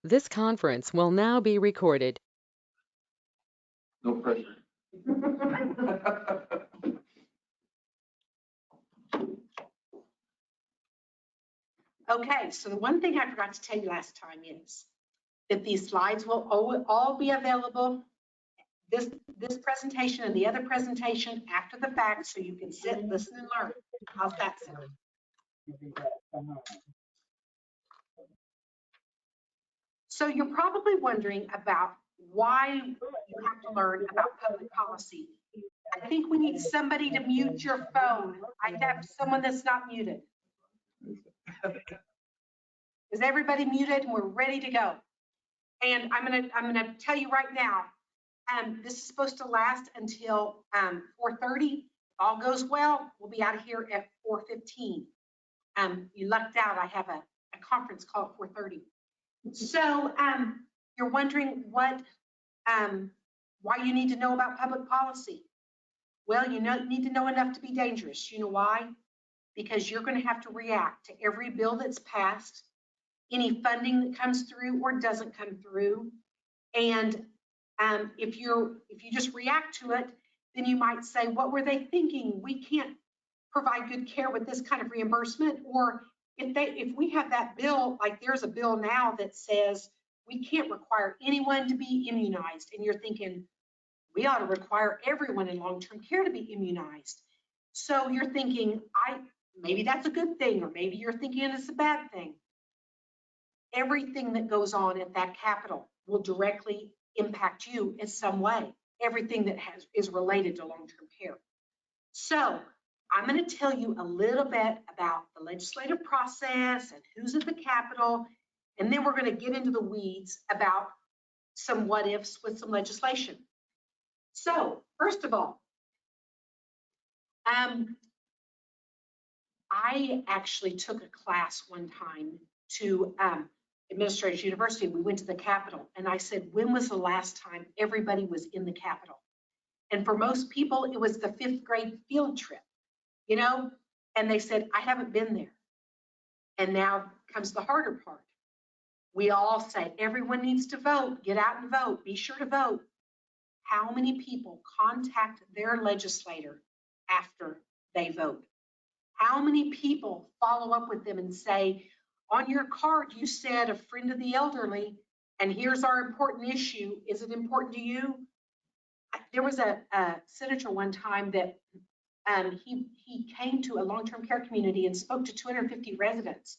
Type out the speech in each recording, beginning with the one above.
This conference will now be recorded. No pressure. Okay, so the one thing I forgot to tell you last time is that these slides will all be available, this presentation and the other presentation after the fact, so you can sit, listen, and learn. How's that sound? So you're probably wondering about why you have to learn about public policy. I think we need somebody to mute your phone. I have someone that's not muted. Is everybody muted? And we're ready to go. And I'm gonna tell you right now, this is supposed to last until 4:30. If all goes well, we'll be out of here at 4:15. You lucked out. I have a conference call at 4:30. So you're wondering what, why you need to know about public policy. Well, you need to know enough to be dangerous. You know why? Because you're going to have to react to every bill that's passed, any funding that comes through or doesn't come through. And if you just react to it, then you might say, what were they thinking? We can't provide good care with this kind of reimbursement. Or if we have that bill, like there's a bill now that says we can't require anyone to be immunized. And you're thinking, we ought to require everyone in long-term care to be immunized. So you're thinking, maybe that's a good thing, or maybe you're thinking it's a bad thing. Everything that goes on at that Capitol will directly impact you in some way. Everything that is related to long-term care. So I'm going to tell you a little bit about the legislative process and who's at the Capitol, and then we're going to get into the weeds about some what ifs with some legislation. So first of all, I actually took a class one time to Administrators University. We went to the Capitol, and I said, when was the last time everybody was in the Capitol? And for most people, it was the 5th grade field trip, you know? And they said, I haven't been there. And now comes the harder part. We all say, everyone needs to vote, get out and vote, be sure to vote. How many people contact their legislator after they vote? How many people follow up with them and say, on your card, you said a friend of the elderly, and here's our important issue. Is it important to you? There was a senator one time that he came to a long-term care community and spoke to 250 residents.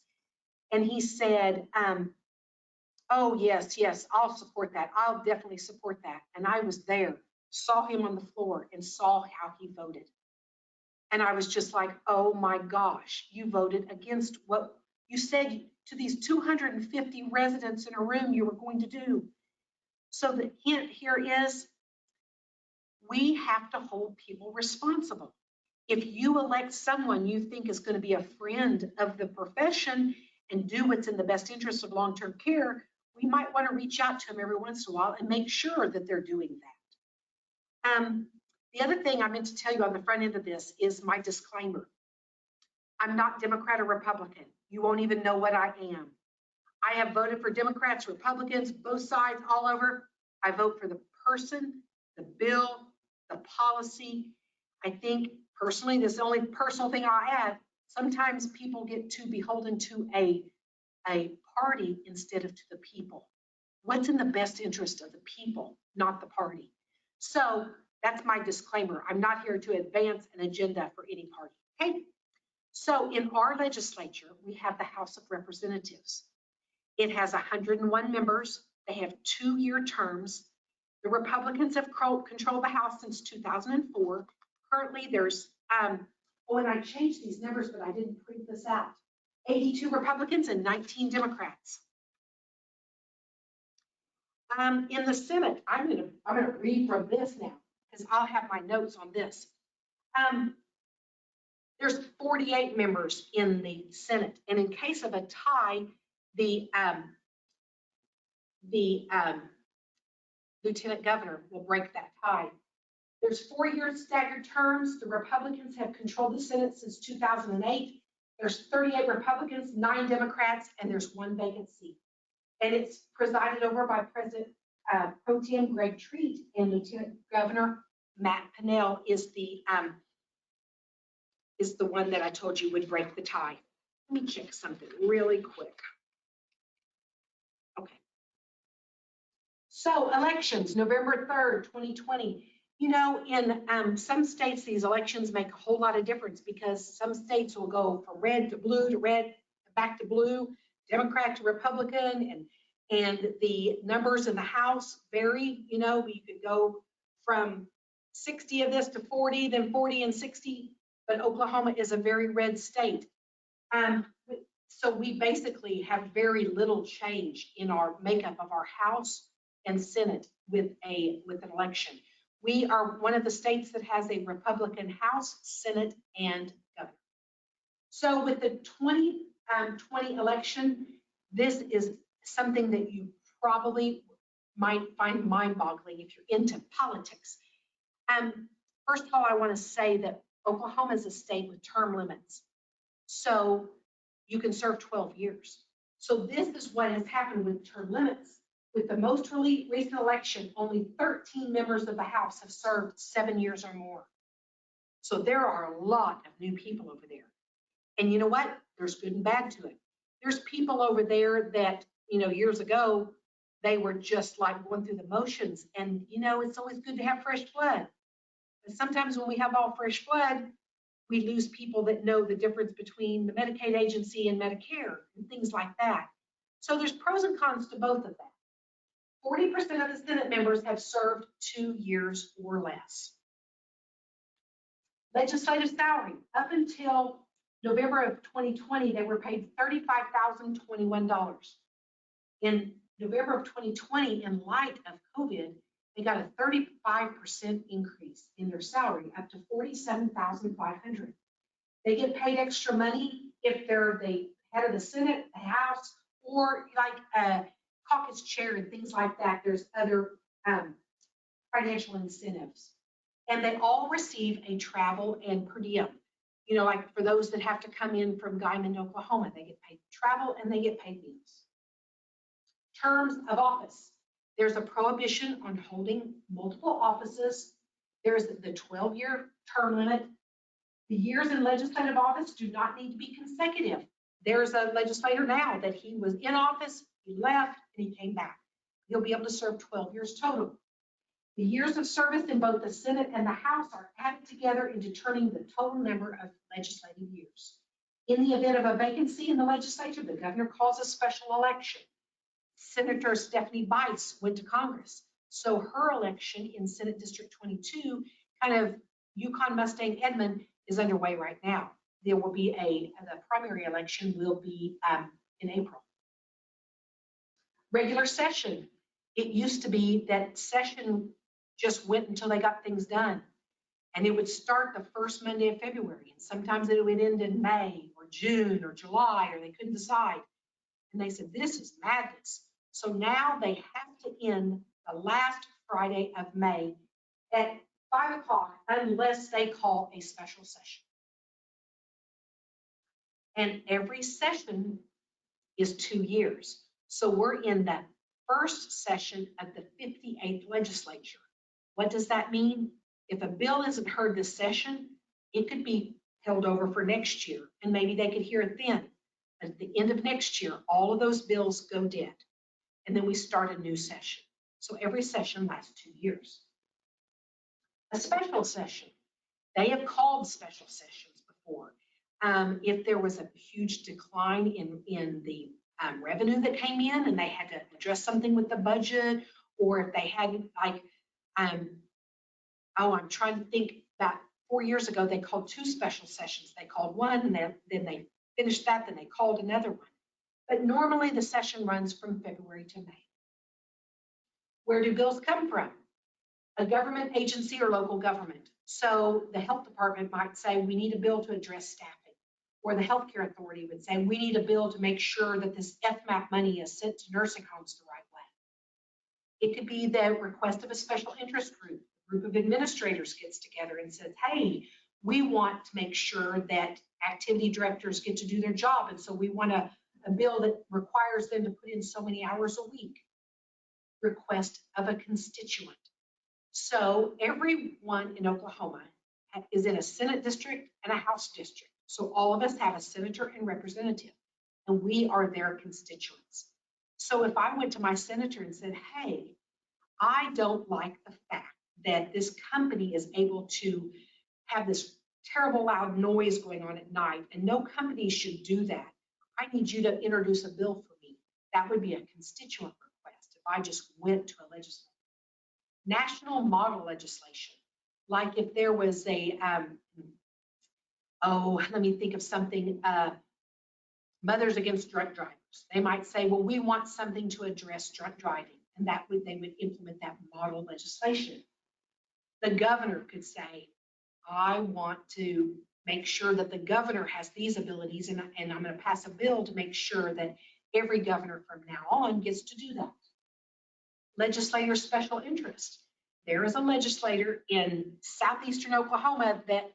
And he said, oh, yes, I'll support that. I'll definitely support that. And I was there, saw him on the floor and saw how he voted. And I was just like, oh my gosh, you voted against what you said to these 250 residents in a room you were going to do. So the hint here is we have to hold people responsible. If you elect someone you think is going to be a friend of the profession and do what's in the best interest of long-term care, we might want to reach out to them every once in a while and make sure that they're doing that. The other thing I meant to tell you on the front end of this is my disclaimer. I'm not Democrat or Republican. You won't even know what I am. I have voted for Democrats, Republicans, both sides, all over. I vote for the person, the bill, the policy. I think personally, this is the only personal thing I'll add. Sometimes people get too beholden to a party instead of to the people. What's in the best interest of the people, not the party? So that's my disclaimer. I'm not here to advance an agenda for any party, okay? So in our legislature, we have the House of Representatives. It has 101 members. They have 2-year terms. The Republicans have controlled the House since 2004. Currently, there's, oh, and I changed these numbers, but I didn't print this out. 82 Republicans and 19 Democrats. In the Senate, I'm gonna read from this now because I'll have my notes on this. There's 48 members in the Senate, and in case of a tie, the lieutenant governor will break that tie. There's 4-year staggered terms. The Republicans have controlled the Senate since 2008. There's 38 Republicans, 9 Democrats, and there's 1 vacancy. And it's presided over by President Pro Tem Greg Treat, and Lieutenant Governor Matt Pinnell is the one that I told you would break the tie. Let me check something really quick. Okay. So elections, November 3rd, 2020. You know, in some states, these elections make a whole lot of difference because some states will go from red to blue to red, back to blue, Democrat to Republican, and the numbers in the House vary. You know, you could go from 60 of this to 40, then 40 and 60, but Oklahoma is a very red state. So we basically have very little change in our makeup of our House and Senate with an election. We are one of the states that has a Republican House, Senate, and governor. So with the 2020 election, this is something that you probably might find mind-boggling if you're into politics. First of all, I want to say that Oklahoma is a state with term limits. So you can serve 12 years. So this is what has happened with term limits. With the most recent election, only 13 members of the House have served 7 years or more. So there are a lot of new people over there. And you know what? There's good and bad to it. There's people over there that, you know, years ago, they were just like going through the motions. And, you know, it's always good to have fresh blood. But sometimes when we have all fresh blood, we lose people that know the difference between the Medicaid agency and Medicare and things like that. So there's pros and cons to both of that. 40% of the Senate members have served 2 years or less. Legislative salary, up until November of 2020, they were paid $35,021. In November of 2020, in light of COVID, they got a 35% increase in their salary, up to $47,500. They get paid extra money if they're the head of the Senate, the House, or like a caucus chair and things like that. There's other financial incentives. And they all receive a travel and per diem. You know, like for those that have to come in from Guymon, Oklahoma, they get paid travel and they get paid meals. Terms of office. There's a prohibition on holding multiple offices. There's the 12-year term limit. The years in legislative office do not need to be consecutive. There's a legislator now that he was in office, he left, and he came back. He'll be able to serve 12 years total. The years of service in both the Senate and the House are added together in determining the total number of legislative years. In the event of a vacancy in the legislature, the governor calls a special election. Senator Stephanie Bice went to Congress. So her election in Senate District 22, kind of Yukon Mustang Edmond, is underway right now. There will be the primary election will be in April. Regular session. It used to be that session just went until they got things done. And it would start the first Monday of February. And sometimes it would end in May or June or July, or they couldn't decide. And they said, this is madness. So now they have to end the last Friday of May at 5 o'clock unless they call a special session. And every session is 2 years. So we're in the first session of the 58th legislature. What does that mean? If a bill isn't heard this session, it could be held over for next year, and maybe they could hear it then. At the end of next year, all of those bills go dead, and then we start a new session. So every session lasts 2 years. A special session. They have called special sessions before. If there was a huge decline in the revenue that came in and they had to address something with the budget, or if they had like, I'm trying to think, about 4 years ago, they called 2 special sessions. They called one and then they finished that, then they called another one. But normally the session runs from February to May. Where do bills come from? A government agency or local government. So the health department might say, we need a bill to address staffing. Or the healthcare authority would say, we need a bill to make sure that this FMAP money is sent to nursing homes the right way. It could be the request of a special interest group. A group of administrators gets together and says, hey, we want to make sure that activity directors get to do their job. And so we want a a bill that requires them to put in so many hours a week. Request of a constituent. So everyone in Oklahoma is in a Senate district and a House district. So all of us have a senator and representative, and we are their constituents. So if I went to my senator and said, hey, I don't like the fact that this company is able to have this terrible loud noise going on at night, and no company should do that. I need you to introduce a bill for me. That would be a constituent request if I just went to a legislature. National model legislation, like if there was a, let me think of something, Mothers Against Drunk Drivers. They might say, well, we want something to address drunk driving, and they would implement that model legislation. The governor could say, I want to make sure that the governor has these abilities, and I'm going to pass a bill to make sure that every governor from now on gets to do that. Legislator special interest. There is a legislator in southeastern Oklahoma that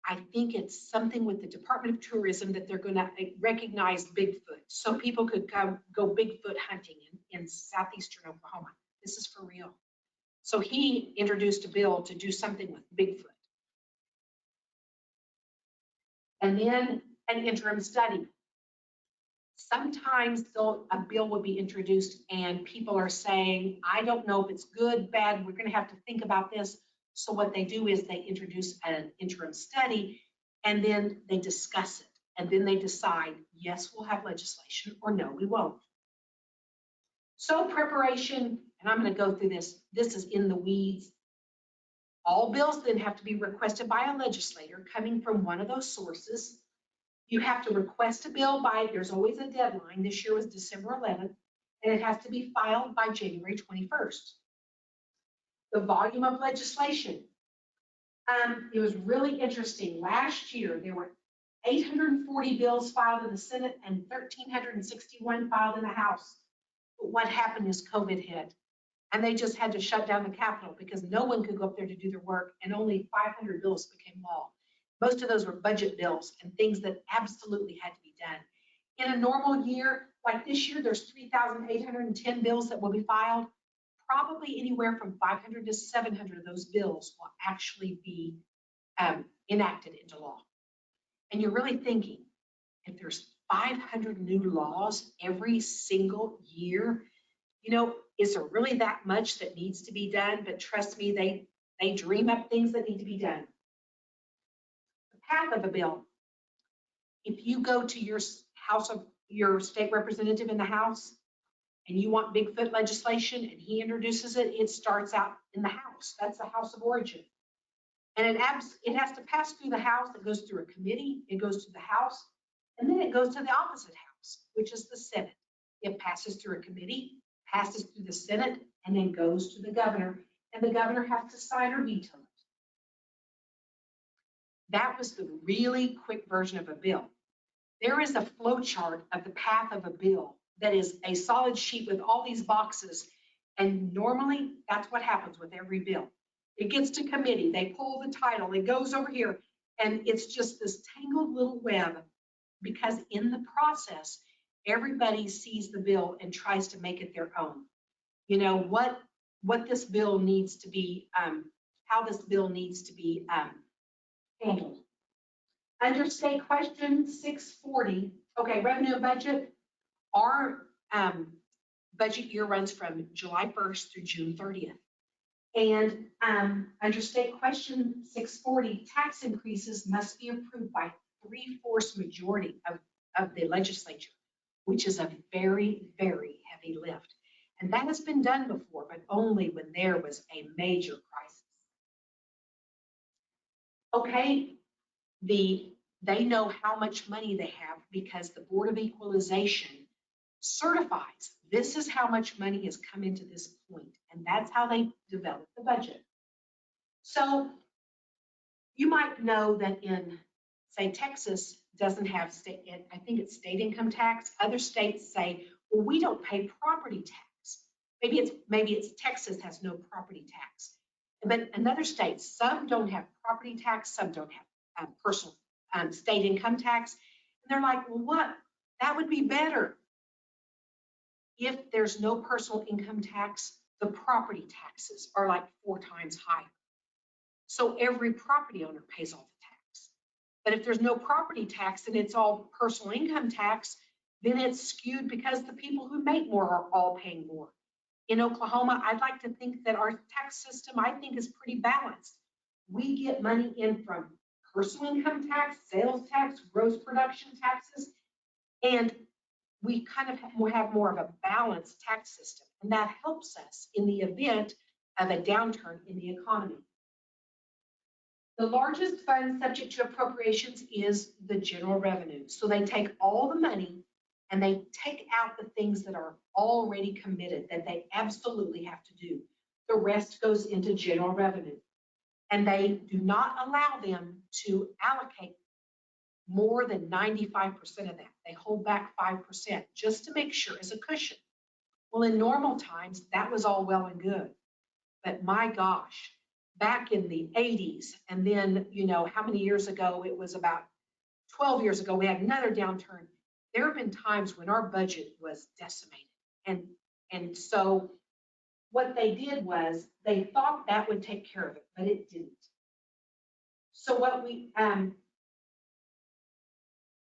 I think it's something with the Department of Tourism that they're going to recognize Bigfoot. So people could go Bigfoot hunting in southeastern Oklahoma. This is for real. So he introduced a bill to do something with Bigfoot. And then an interim study. Sometimes a bill will be introduced and people are saying, I don't know if it's good, bad, we're going to have to think about this. So what they do is they introduce an interim study and then they discuss it. And then they decide, yes, we'll have legislation, or no, we won't. So preparation, and I'm going to go through this. This is in the weeds. All bills then have to be requested by a legislator coming from one of those sources. You have to request a bill by, there's always a deadline. This year was December 11th, and it has to be filed by January 21st. The volume of legislation. It was really interesting. Last year, there were 840 bills filed in the Senate and 1,361 filed in the House. But what happened is COVID hit, and they just had to shut down the Capitol because no one could go up there to do their work, and only 500 bills became law. Most of those were budget bills and things that absolutely had to be done. In a normal year, like this year, there's 3,810 bills that will be filed. Probably anywhere from 500 to 700 of those bills will actually be enacted into law. And you're really thinking, if there's 500 new laws every single year, you know, is there really that much that needs to be done? But trust me, they dream up things that need to be done. The path of a bill. If you go to your your state representative in the House, and you want Bigfoot legislation and he introduces it, it starts out in the House. That's the House of origin. And it has to pass through the House. It goes through a committee. It goes to the House. And then it goes to the opposite House, which is the Senate. It passes through a committee, passes through the Senate, and then goes to the governor. And the governor has to sign or veto it. That was the really quick version of a bill. There is a flow chart of the path of a bill that is a solid sheet with all these boxes. And normally that's what happens with every bill. It gets to committee, they pull the title, it goes over here, and it's just this tangled little web because in the process, everybody sees the bill and tries to make it their own. You know, what this bill needs to be, how this bill needs to be handled. Under state question 640, okay, revenue and budget. Our budget year runs from July 1st through June 30th. And under state question 640, tax increases must be approved by 3/4 majority of the legislature, which is a very, very heavy lift. And that has been done before, but only when there was a major crisis. Okay, they know how much money they have because the Board of Equalization certifies this is how much money has come into this point, and that's how they develop the budget. So you might know that in, say, Texas doesn't have state, I think it's state income tax. Other states say, well, we don't pay property tax. Maybe it's Texas has no property tax. But in other states, some don't have property tax, some don't have personal state income tax. And they're like, well, what? That would be better. If there's no personal income tax, the property taxes are like 4 times higher. So every property owner pays all the tax. But if there's no property tax and it's all personal income tax, then it's skewed because the people who make more are all paying more. In Oklahoma, I'd like to think that our tax system, I think, is pretty balanced. We get money in from personal income tax, sales tax, gross production taxes, and we kind of have more of a balanced tax system. And that helps us in the event of a downturn in the economy. The largest fund subject to appropriations is the general revenue. So they take all the money and they take out the things that are already committed that they absolutely have to do. The rest goes into general revenue. And they do not allow them to allocate more than 95% of that. They hold back 5% just to make sure as a cushion. Well, in normal times, that was all well and good. But my gosh, back in the 80s, and then, you know, how many years ago? It was about 12 years ago, we had another downturn. There have been times when our budget was decimated. And so what they did was they thought that would take care of it, but it didn't. So what we,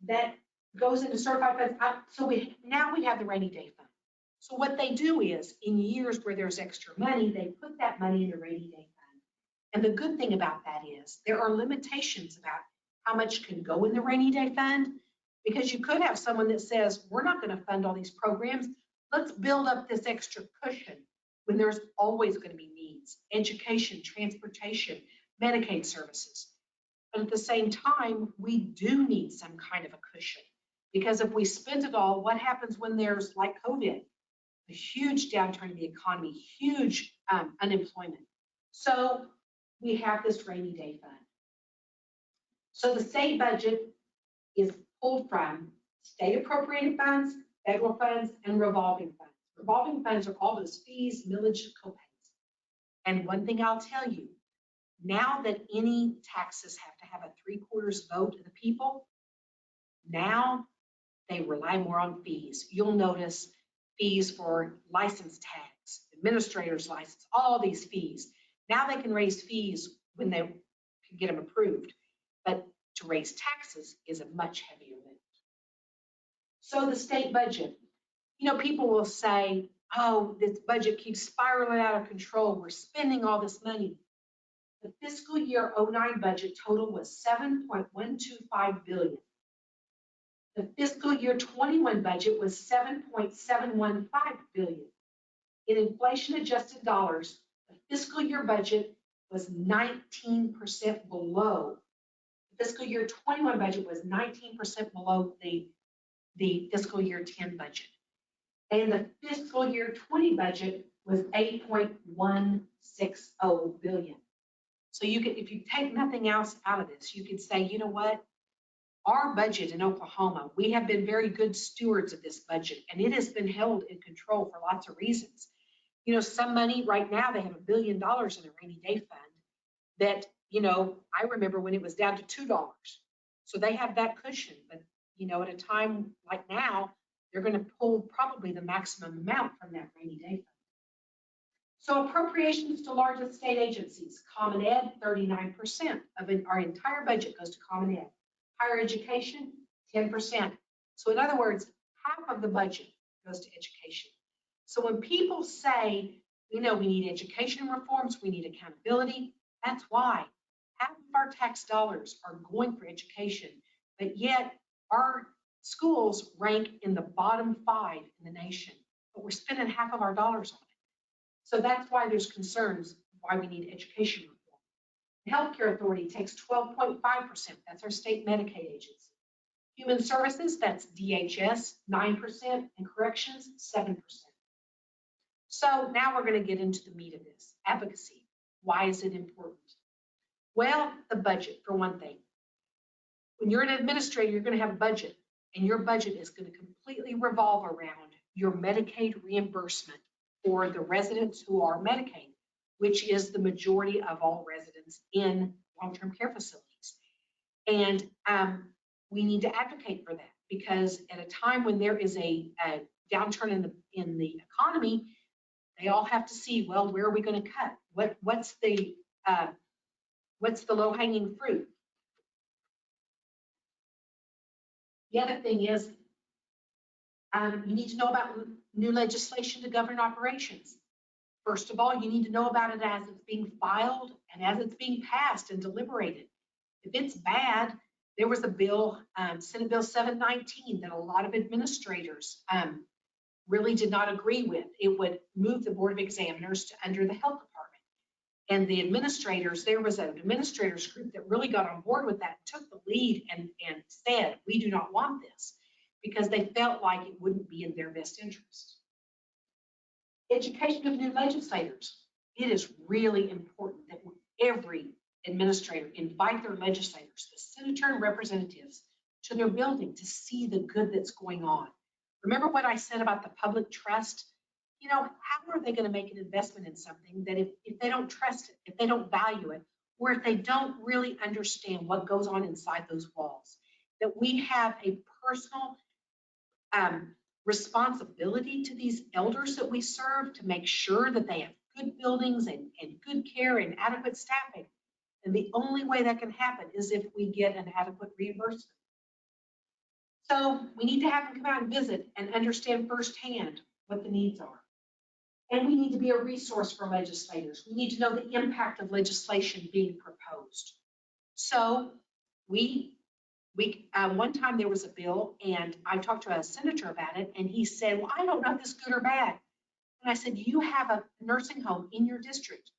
that goes into certified funds. So now we have the rainy day fund. So what they do is in years where there's extra money, they put that money in the rainy day fund. And the good thing about that is there are limitations about how much can go in the rainy day fund, because you could have someone that says, we're not going to fund all these programs. Let's build up this extra cushion when there's always going to be needs, education, transportation, Medicaid services. But at the same time, we do need some kind of a cushion, because if we spend it all, what happens when there's like COVID, a huge downturn in the economy, huge unemployment? So we have this rainy day fund. So the state budget is pulled from state appropriated funds, federal funds, and revolving funds. Revolving funds are all those fees, millage, copays. And one thing I'll tell you, now that any taxes have to have a 3/4 vote of the people, now they rely more on fees. You'll notice fees for license tags, administrator's license, all these fees. Now they can raise fees when they can get them approved, but to raise taxes is a much heavier lift. So the state budget, you know, people will say, oh, this budget keeps spiraling out of control. We're spending all this money. The fiscal year 09 budget total was $7.125 billion. The fiscal year 21 budget was $7.715 billion. In inflation adjusted dollars, the fiscal year budget was 19% below. The fiscal year 21 budget was 19% below the fiscal year 10 budget. And the fiscal year 20 budget was $8.160 billion. So you could, if you take nothing else out of this, you could say, you know what? Our budget in Oklahoma, we have been very good stewards of this budget, and it has been held in control for lots of reasons. You know, some money right now, they have $1 billion in a rainy day fund that, you know, I remember when it was down to $2. So they have that cushion, but, you know, at a time like now, they're going to pull probably the maximum amount from that rainy day fund. So appropriations to largest state agencies, Common Ed, 39% of our entire budget goes to Common Ed. Higher education, 10%. So in other words, half of the budget goes to education. So when people say, you know, we need education reforms, we need accountability, that's why. Half of our tax dollars are going for education, but yet our schools rank in the bottom 5 in the nation, but we're spending half of our dollars on it. So that's why there's concerns why we need education reform. The Healthcare Authority takes 12.5%. That's our state Medicaid agency. Human Services, that's DHS, 9%, and Corrections, 7%. So now we're going to get into the meat of this. Advocacy. Why is it important? Well, the budget, for one thing. When you're an administrator, you're going to have a budget, and your budget is going to completely revolve around your Medicaid reimbursement for the residents who are Medicaid, which is the majority of all residents in long-term care facilities. And we need to advocate for that, because at a time when there is a downturn in the economy, they all have to see, well, where are we going to cut? What's the low-hanging fruit? The other thing is, you need to know about new legislation to govern operations. First of all, you need to know about it as it's being filed and as it's being passed and deliberated. If it's bad, there was a bill, Senate Bill 719, that a lot of administrators really did not agree with. It would move the Board of Examiners to under the Health Department. And the administrators, there was an administrators group that really got on board with that, took the lead and said, we do not want this, because they felt like it wouldn't be in their best interest. Education of new legislators. It is really important that every administrator invite their legislators, the senator and representatives, to their building to see the good that's going on. Remember what I said about the public trust? You know, how are they going to make an investment in something that if they don't trust it, if they don't value it, or if they don't really understand what goes on inside those walls? That we have a personal responsibility to these elders that we serve to make sure that they have good buildings and good care and adequate staffing. And the only way that can happen is if we get an adequate reimbursement. So we need to have them come out and visit and understand firsthand what the needs are. And we need to be a resource for legislators. We need to know the impact of legislation being proposed. So one time there was a bill, and I talked to a senator about it, and he said, well, I don't know if this is good or bad. And I said, you have a nursing home in your district.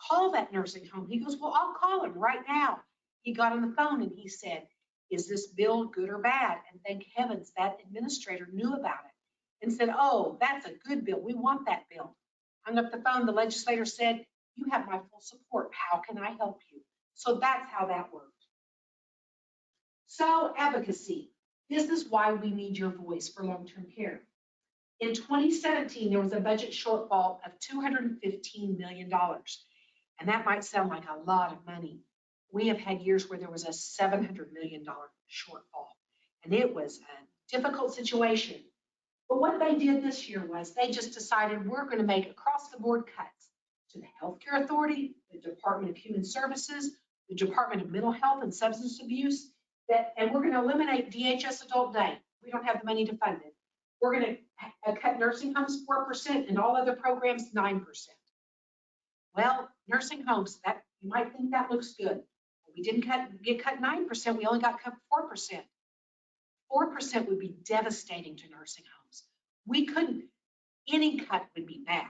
Call that nursing home. He goes, well, I'll call him right now. He got on the phone and he said, is this bill good or bad? And thank heavens that administrator knew about it and said, oh, that's a good bill. We want that bill. Hung up the phone. The legislator said, you have my full support. How can I help you? So that's how that worked. So advocacy. This is why we need your voice for long-term care. In 2017, there was a budget shortfall of $215 million. And that might sound like a lot of money. We have had years where there was a $700 million shortfall. And it was a difficult situation. But what they did this year was they just decided we're going to make across-the-board cuts to the Healthcare Authority, the Department of Human Services, the Department of Mental Health and Substance Abuse, and we're going to eliminate DHS Adult Day. We don't have the money to fund it. We're going to cut nursing homes 4% and all other programs 9%. Well, nursing homes, that you might think that looks good. We didn't get cut 9%, we only got cut 4%. 4% would be devastating to nursing homes. We couldn't, any cut would be bad.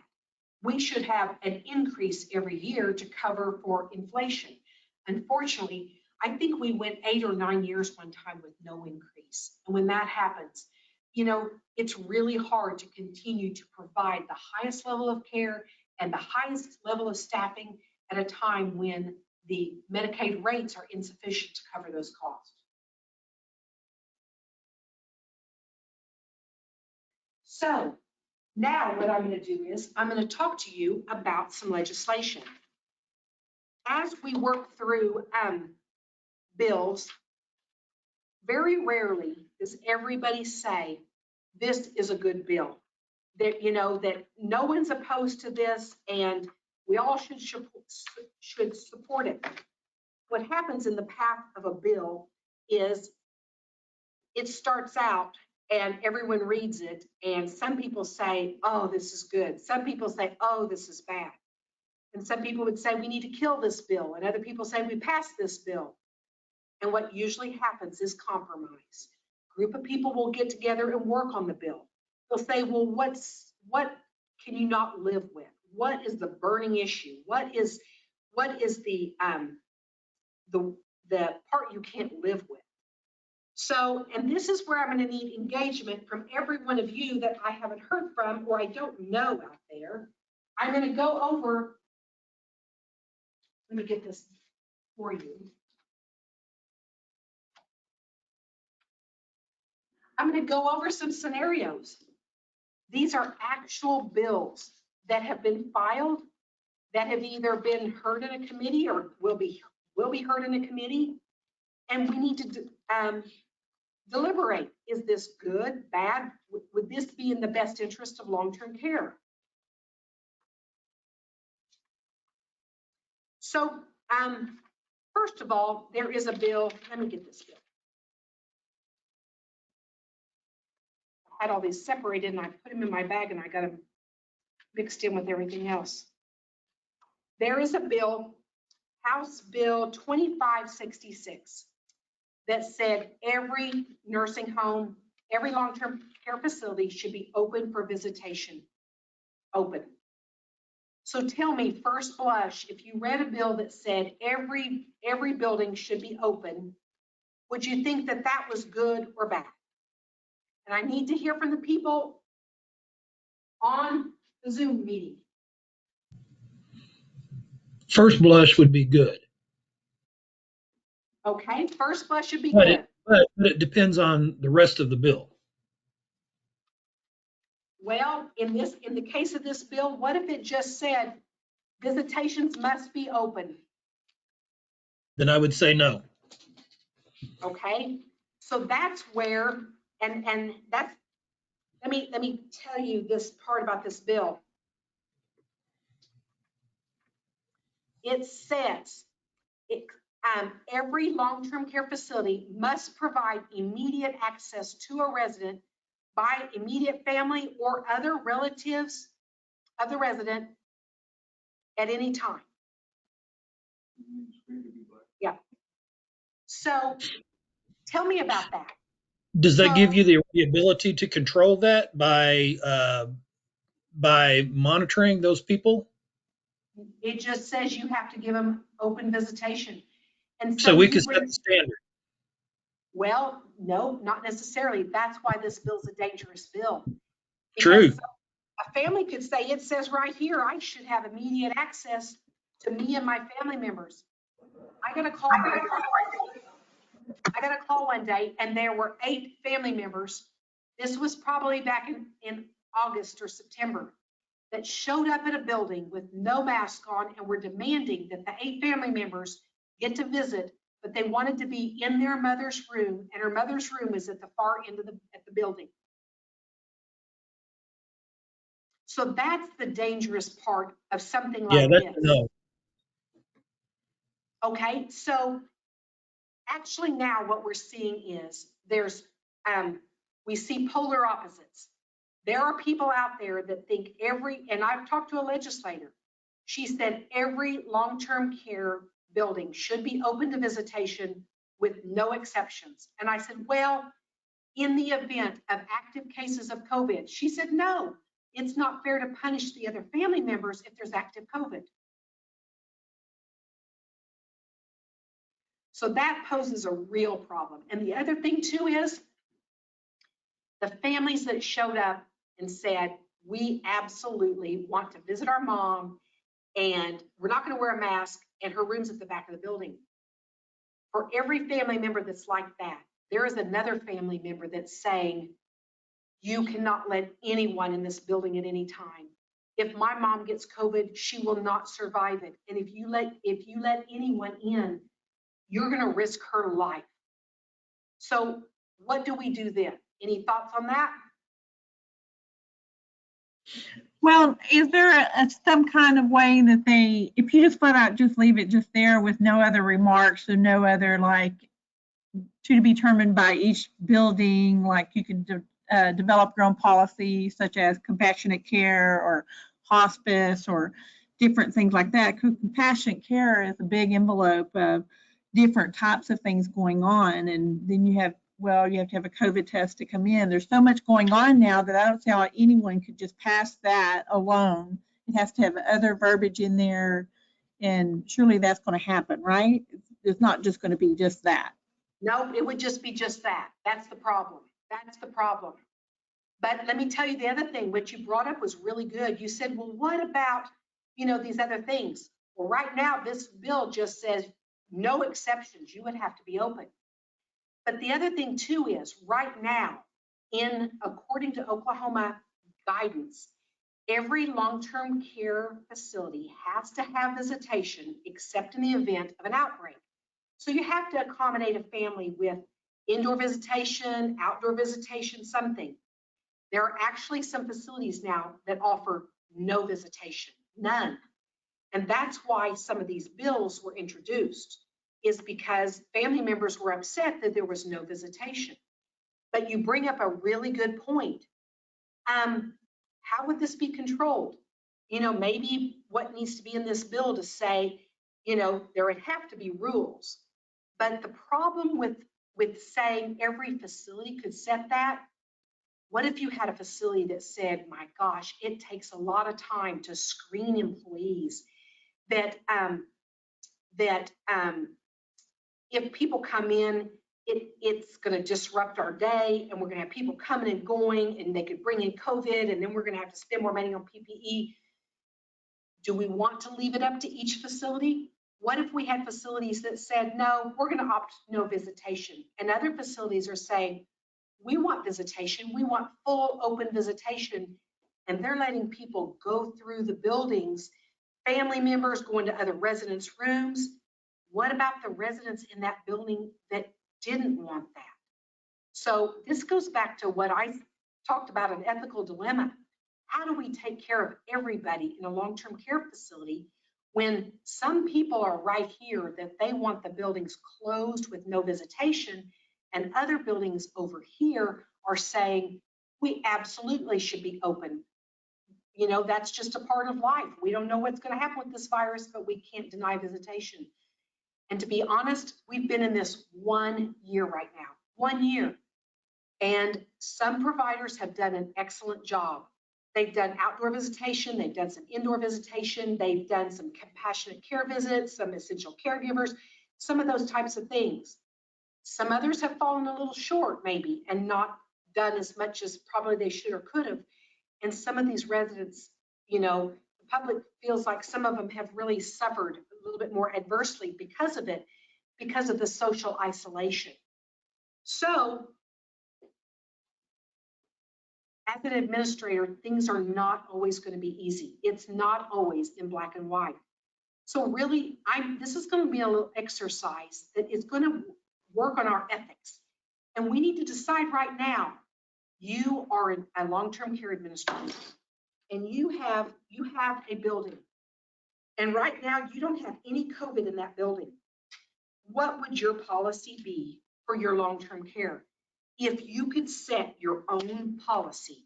We should have an increase every year to cover for inflation. Unfortunately, I think we went 8 or 9 years one time with no increase. And when that happens, you know, it's really hard to continue to provide the highest level of care and the highest level of staffing at a time when the Medicaid rates are insufficient to cover those costs. So now what I'm going to do is I'm going to talk to you about some legislation. As we work through bills, very rarely does everybody say, this is a good bill. That, you know, that no one's opposed to this and we all should support it. What happens in the path of a bill is it starts out and everyone reads it and some people say, oh, this is good. Some people say, oh, this is bad. And some people would say, we need to kill this bill. And other people say, we passed this bill. And what usually happens is compromise. A group of people will get together and work on the bill. They'll say, well, what can you not live with? What is the burning issue? What is the part you can't live with? So, and this is where I'm going to need engagement from every one of you that I haven't heard from or I don't know out there. I'm going to go over, let me get this for you. I'm going to go over some scenarios. These are actual bills that have been filed, that have either been heard in a committee or will be heard in a committee. And we need to deliberate. Is this good, bad? Would this be in the best interest of long-term care? So, first of all, there is a bill. Let me get this bill. I had all these separated and I put them in my bag and I got them mixed in with everything else. There is a bill, House Bill 2566, that said every nursing home, every long-term care facility should be open for visitation. Open. So tell me, first blush, if you read a bill that said every building should be open, would you think that that was good or bad? And I need to hear from the people on the Zoom meeting. First blush would be good. Okay, first blush should be But good. it depends on the rest of the bill. Well, in the case of this bill, what if it just said visitations must be open? Then I would say no. Okay, so that's where, and that's, let me tell you this part about this bill. It says every long-term care facility must provide immediate access to a resident by immediate family or other relatives of the resident at any time. Yeah. So tell me about that. Does that give you the ability to control that by monitoring those people? It just says you have to give them open visitation. And So we could set the standard. Well, no, not necessarily. That's why this bill's a dangerous bill. True. Because a family could say, it says right here, I should have immediate access to me and my family members. I got a call one day and there were 8 family members. This was probably back in August or September, that showed up at a building with no mask on and were demanding that the 8 family members get to visit, but they wanted to be in their mother's room, and her mother's room is at the far end of the building. So that's the dangerous part of something like this. No. Okay, so actually now what we're seeing is we see polar opposites. There are people out there that think and I've talked to a legislator. She said every long-term care building should be open to visitation with no exceptions. And I said, well, in the event of active cases of COVID, she said, no, it's not fair to punish the other family members if there's active COVID. So that poses a real problem. And the other thing too is the families that showed up and said, we absolutely want to visit our mom and we're not going to wear a mask and her room's at the back of the building. For every family member that's like that, there is another family member that's saying, you cannot let anyone in this building at any time. If my mom gets COVID, she will not survive it. And if you let anyone in, you're going to risk her life. So what do we do then? Any thoughts on that? Well, is there some kind of way that if you just flat out just leave it just there with no other remarks or no other like to be determined by each building, like you could develop your own policy such as compassionate care or hospice or different things like that. Compassionate care is a big envelope of different types of things going on, and then you have to have a COVID test to come in. There's so much going on now that I don't see how anyone could just pass that alone. It has to have other verbiage in there, and surely that's going to happen, right? It's not just going to be just that. No, it would just be just that. That's the problem. That's the problem. But let me tell you the other thing, what you brought up was really good. You said, well, what about, these other things? Well, right now, this bill just says no exceptions. You would have to be open. But the other thing too is right now, according to Oklahoma guidance, every long-term care facility has to have visitation except in the event of an outbreak. So you have to accommodate a family with indoor visitation, outdoor visitation, something. There are actually some facilities now that offer no visitation, none. And that's why some of these bills were introduced, is because family members were upset that there was no visitation. But you bring up a really good point. How would this be controlled? You know, maybe what needs to be in this bill to say, you know, there would have to be rules. But the problem with saying every facility could set that, what if you had a facility that said, my gosh, it takes a lot of time to screen employees, that if people come in, it's going to disrupt our day, and we're going to have people coming and going, and they could bring in COVID, and then we're going to have to spend more money on PPE. Do we want to leave it up to each facility? What if we had facilities that said, no, we're going to opt no visitation, and other facilities are saying, we want visitation, we want full open visitation, and they're letting people go through the buildings, family members going to other residents' rooms. What about the residents in that building that didn't want that? So this goes back to what I talked about, an ethical dilemma. How do we take care of everybody in a long-term care facility when some people are right here that they want the buildings closed with no visitation, and other buildings over here are saying we absolutely should be open? You know, that's just a part of life. We don't know what's going to happen with this virus, but we can't deny visitation. And to be honest, we've been in this 1 year right now, 1 year. And some providers have done an excellent job. They've done outdoor visitation, they've done some indoor visitation, they've done some compassionate care visits, some essential caregivers, some of those types of things. Some others have fallen a little short maybe and not done as much as probably they should or could have. And some of these residents, you know, the public feels like some of them have really suffered a little bit more adversely because of it, because of the social isolation. So, as an administrator, things are not always going to be easy. It's not always in black and white. So really, this is going to be a little exercise that is going to work on our ethics. And we need to decide right now, you are a long-term care administrator, and you have a building. And right now, you don't have any COVID in that building. What would your policy be for your long-term care? If you could set your own policy,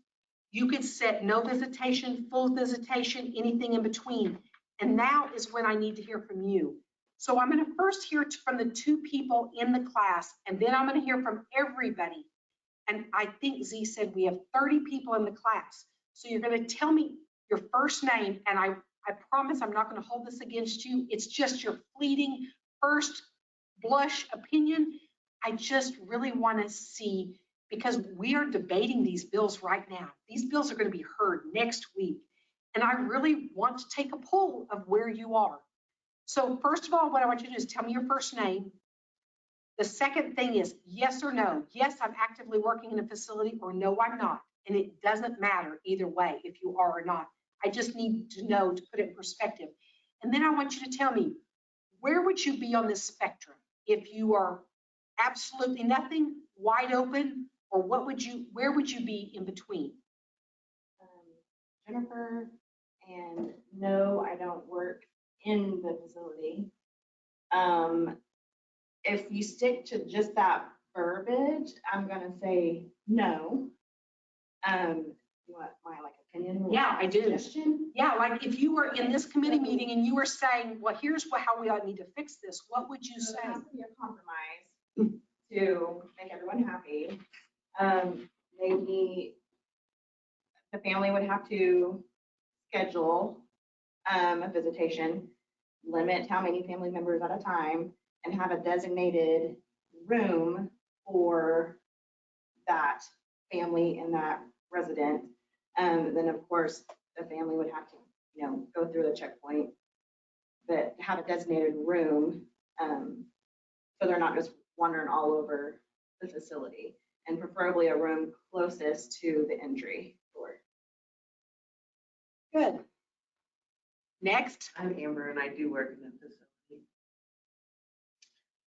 you could set no visitation, full visitation, anything in between. And now is when I need to hear from you. So I'm going to first hear from the two people in the class, and then I'm going to hear from everybody. And I think Z said we have 30 people in the class. So you're going to tell me your first name, and I promise I'm not going to hold this against you. It's just your fleeting first blush opinion. I just really want to see, because we are debating these bills right now. These bills are going to be heard next week. And I really want to take a poll of where you are. So first of all, what I want you to do is tell me your first name. The second thing is yes or no. Yes, I'm actively working in a facility, or no, I'm not. And it doesn't matter either way if you are or not. I just need to know to put it in perspective. And then I want you to tell me, where would you be on this spectrum? If you are absolutely nothing, wide open, or where would you be in between? Jennifer, and no, I don't work in the facility. If you stick to just that verbiage, I'm gonna say no. What my opinion? Yeah, I do. Suggestion? Yeah, like if you were in this committee meeting and you were saying, well, here's how we ought need to fix this, what would you say? It has to be a compromise to make everyone happy. Maybe the family would have to schedule a visitation, limit how many family members at a time, and have a designated room for that family and that resident. Then of course the family would have to, go through the checkpoint, but have a designated room so they're not just wandering all over the facility, and preferably a room closest to the entry door. Good. Next. I'm Amber, and I do work in the facility.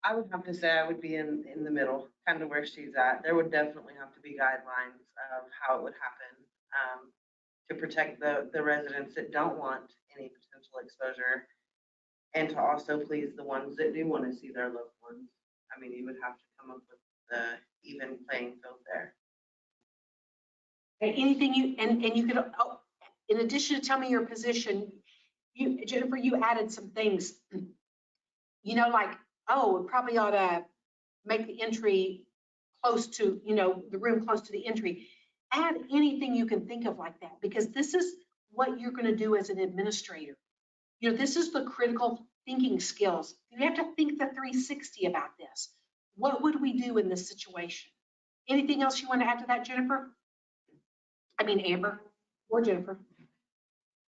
I would have to say I would be in the middle, kind of where she's at. There would definitely have to be guidelines of how it would happen to protect the residents that don't want any potential exposure, and to also please the ones that do want to see their loved ones. I mean, you would have to come up with the even playing field there. Okay, anything you, and you could, oh, in addition to tell me your position, you, Jennifer, you added some things, you know, like, oh, we probably ought to make the entry close to, you know, the room close to the entry. Add anything you can think of like that, because this is what you're going to do as an administrator. You know, this is the critical thinking skills. You have to think the 360 about this. What would we do in this situation? Anything else you want to add to that, Jennifer? I mean, Amber or Jennifer.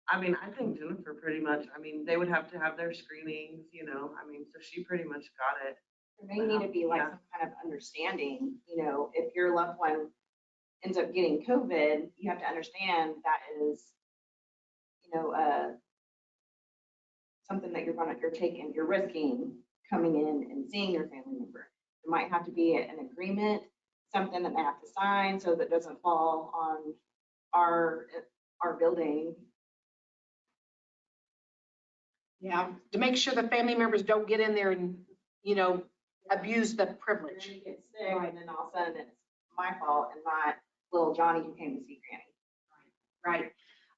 I mean, I think Jennifer pretty much, I mean, they would have to have their screenings, you know, I mean, so she pretty much got it. There may need to be like Yeah. some kind of understanding, you know, if your loved one ends up getting COVID, you have to understand that is, you know, something that you're risking coming in and seeing your family member. There might have to be an agreement, something that they have to sign so that it doesn't fall on our building. Yeah, to make sure the family members don't get in there and, you know, abuse the And privilege. then you get sick, and then all of a sudden it's my fault and not little Johnny who came to see Granny. Right.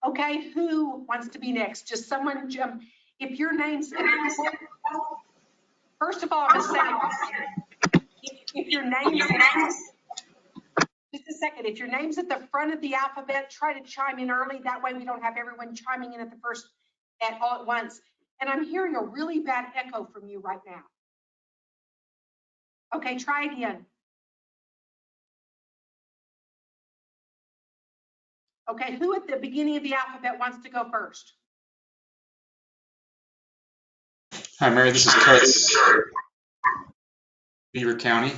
Okay, who wants to be next? Just someone jump. If your name's, first of all, I'm gonna say, if your name's, just a second, if your name's at the front of the alphabet, try to chime in early. That way we don't have everyone chiming in at the first, all at once. And I'm hearing a really bad echo from you right now. Okay, try again. Okay, who at the beginning of the alphabet wants to go first? Hi, Mary. This is Cody, Beaver County.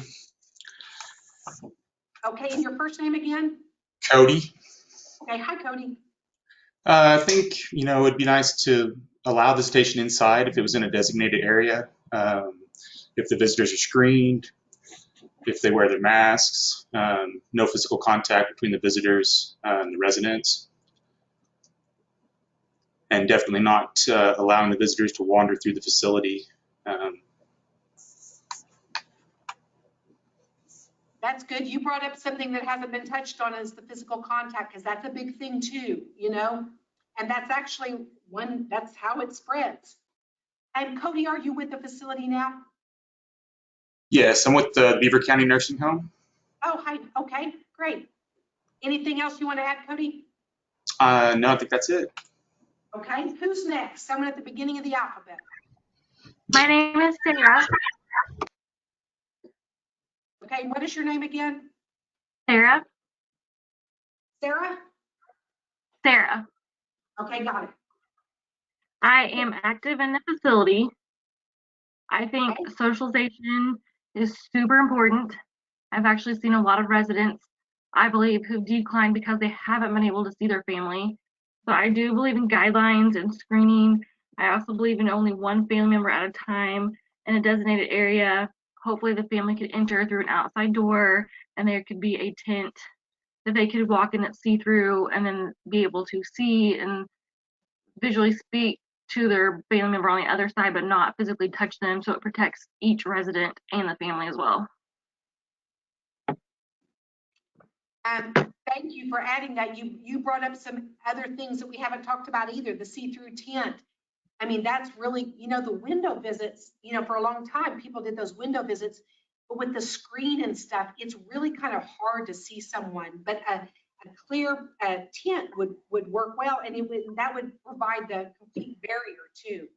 Okay, and your first name again? Cody. Okay, hi, Cody. I think, you know, it'd be nice to allow the station inside if it was in a designated area, if the visitors are screened, if they wear their masks, no physical contact between the visitors and the residents, and definitely not allowing the visitors to wander through the facility. That's good. You brought up something that hasn't been touched on is the physical contact, because that's a big thing too, you know? And that's actually that's how it spreads. And Cody, are you with the facility now? Yes, I'm with the Beaver County Nursing Home. Oh, hi. Okay, great. Anything else you want to add, Cody? No, I think that's it. Okay, who's next? Someone at the beginning of the alphabet. My name is Sarah. Okay, what is your name again? Sarah. Sarah? Sarah. Okay, got it. I am active in the facility. I think socialization is super important. I've actually seen a lot of residents, I believe, who've declined because they haven't been able to see their family. So I do believe in guidelines and screening. I also believe in only one family member at a time in a designated area. Hopefully the family could enter through an outside door and there could be a tent that they could walk in and see through and then be able to see and visually speak to their family member on the other side, but not physically touch them, so it protects each resident and the family as well. Thank you for adding that. You brought up some other things that we haven't talked about either, the see-through tent. I mean, that's really, you know, the window visits, you know, for a long time, people did those window visits, but with the screen and stuff, it's really kind of hard to see someone, but a clear tent would work well, and that would provide the complete barrier too.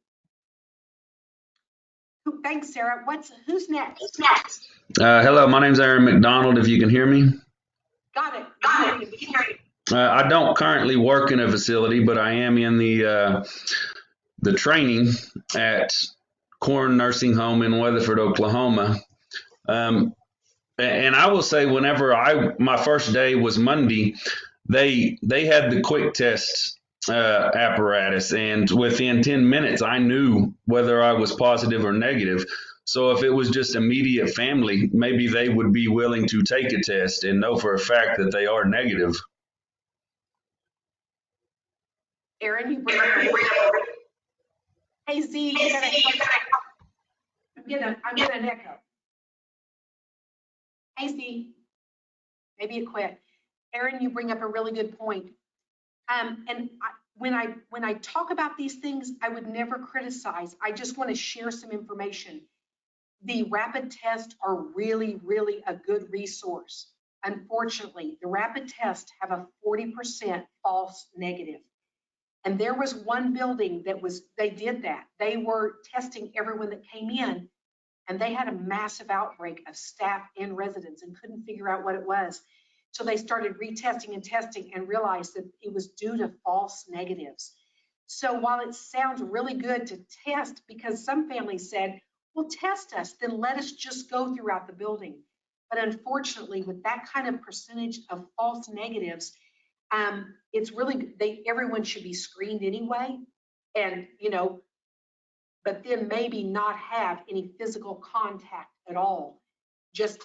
Thanks, Sarah. Who's next? Hello, my name's Aaron McDonald, if you can hear me. Got it. We can hear you. I don't currently work in a facility, but I am in the training at Corn Nursing Home in Weatherford, Oklahoma. And I will say, whenever my first day was Monday, they had the quick test apparatus, and within 10 minutes, I knew whether I was positive or negative. So if it was just immediate family, maybe they would be willing to take a test and know for a fact that they are negative. Aaron, you bring up a hey Z, you gotta I'm getting an echo. Hey Z, maybe it quit. Aaron, you bring up a really good point. When I talk about these things, I would never criticize. I just want to share some information. The rapid tests are really, really a good resource. Unfortunately, the rapid tests have a 40% false negative. And there was one building they did that. They were testing everyone that came in, and they had a massive outbreak of staff and residents and couldn't figure out what it was. So they started retesting and testing and realized that it was due to false negatives. So while it sounds really good to test, because some families said, well, test us, then let us just go throughout the building. But unfortunately, with that kind of percentage of false negatives, it's really, everyone should be screened anyway. And, but then maybe not have any physical contact at all. Just,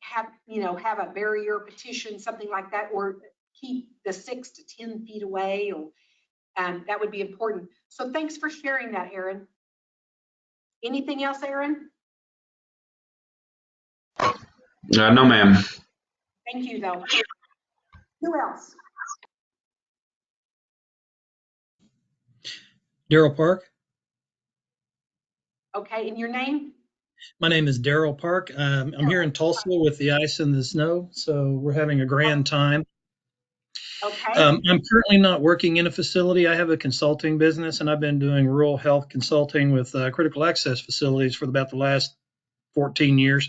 have a barrier petition, something like that, or keep the 6 to 10 feet away, or that would be important. So thanks for sharing that, Aaron. Anything else, Aaron? No, ma'am. Thank you, though. Who else? Daryl Park. Okay, and your name? My name is Daryl Park. I'm here in Tulsa with the ice and the snow, so we're having a grand time. Okay. I'm currently not working in a facility. I have a consulting business, and I've been doing rural health consulting with critical access facilities for about the last 14 years.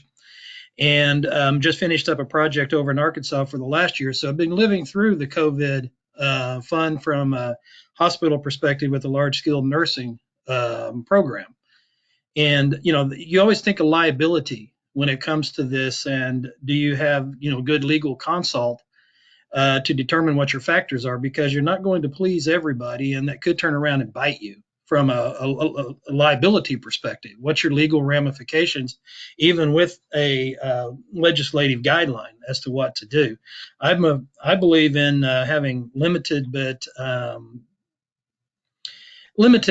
And just finished up a project over in Arkansas for the last year. So I've been living through the COVID fun from a hospital perspective with a large skilled nursing program. And, you always think of liability when it comes to this. And do you have, good legal consult to determine what your factors are? Because you're not going to please everybody, and that could turn around and bite you from a liability perspective. What's your legal ramifications, even with a legislative guideline as to what to do? I believe in having limited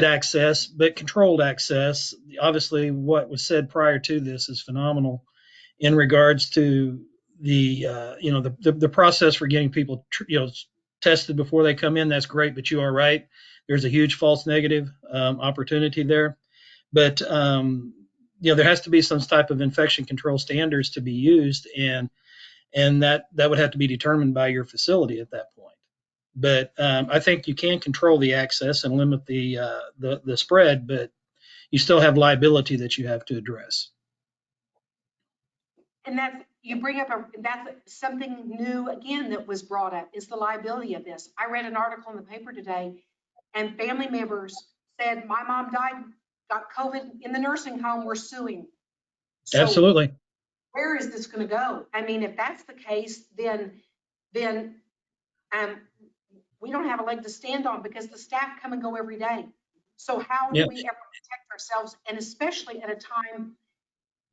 access, but controlled access. Obviously, what was said prior to this is phenomenal in regards to the process for getting people tested before they come in. That's great, but you are right. There's a huge false negative opportunity there. But there has to be some type of infection control standards to be used, and that would have to be determined by your facility at that point. But I think you can control the access and limit the spread, but you still have liability that you have to address. And you bring up that's something new again that was brought up, is the liability of this. I read an article in the paper today, and family members said, my mom died, got COVID in the nursing home, we're suing. So absolutely. Where is this going to go? I mean, if that's the case, then we don't have a leg to stand on, because the staff come and go every day. So how do we ever protect ourselves? And especially at a time,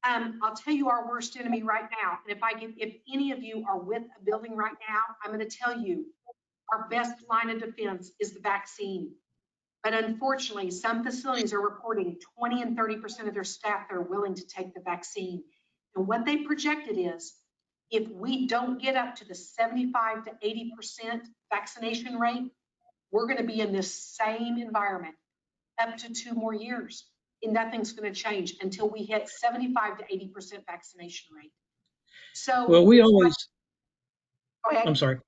I'll tell you our worst enemy right now. And if any of you are with a building right now, I'm going to tell you our best line of defense is the vaccine. But unfortunately, some facilities are reporting 20 and 30% of their staff that are willing to take the vaccine. And what they projected is, if we don't get up to the 75 to 80% vaccination rate, we're going to be in this same environment up to 2 more years. And nothing's going to change until we hit 75 to 80% vaccination rate. So, well, we always, go ahead. I'm sorry.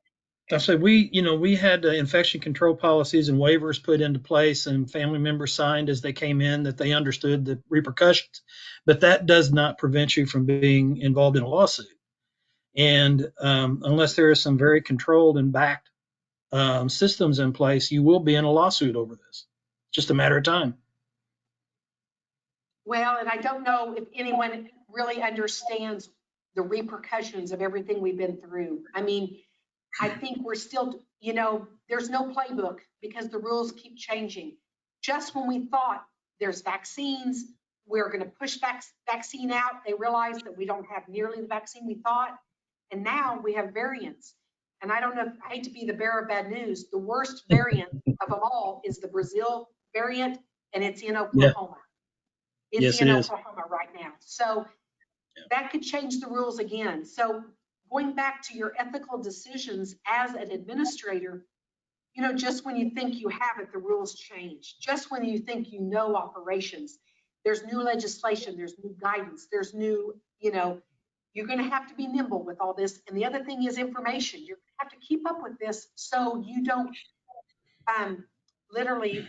I said we had infection control policies and waivers put into place, and family members signed as they came in that they understood the repercussions. But that does not prevent you from being involved in a lawsuit. And unless there is some very controlled and backed systems in place, you will be in a lawsuit over this. It's just a matter of time. Well, and I don't know if anyone really understands the repercussions of everything we've been through. I mean, I think we're still, there's no playbook, because the rules keep changing. Just when we thought there's vaccines, we're going to push vaccine out. They realized that we don't have nearly the vaccine we thought. And now we have variants. And I don't know, I hate to be the bearer of bad news. The worst variant of them all is the Brazil variant, and it's in Oklahoma. It's Yes, in it is. Oklahoma right now. So that could change the rules again. So going back to your ethical decisions as an administrator, you know, just when you think you have it, the rules change. Just when you think you know operations, there's new legislation, there's new guidance, there's new, you know, you're going to have to be nimble with all this. And the other thing is information. You're going to have to keep up with this so you don't literally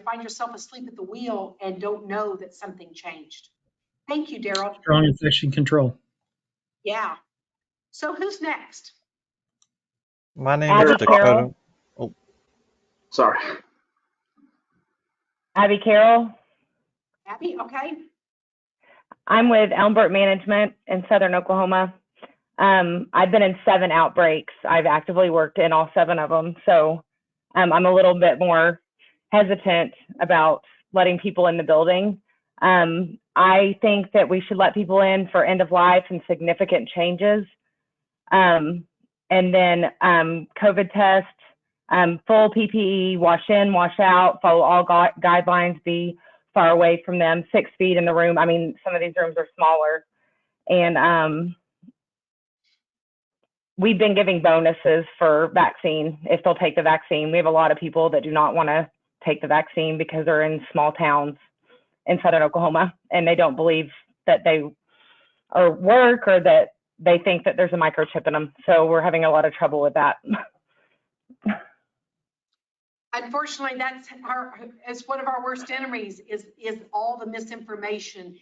find yourself asleep at the wheel and don't know that something changed. Thank you, Daryl. Strong infection control. Yeah. So who's next? My name Abby is Dakota. Carroll. Oh, Sorry. Abby Carroll. Abby, okay. I'm with Elmbert Management in Southern Oklahoma. I've been in 7 outbreaks. I've actively worked in all 7 of them. So I'm a little bit more hesitant about letting people in the building. I think that we should let people in for end of life and significant changes. And then COVID test, full PPE, wash in, wash out, follow all guidelines, be far away from them, 6 feet in the room. I mean, some of these rooms are smaller. And we've been giving bonuses for vaccine if they'll take the vaccine. We have a lot of people that do not want to take the vaccine because they're in small towns in Southern Oklahoma and they don't believe that they work or that they think that there's a microchip in them. So we're having a lot of trouble with that. Unfortunately, it's one of our worst enemies is all the misinformation.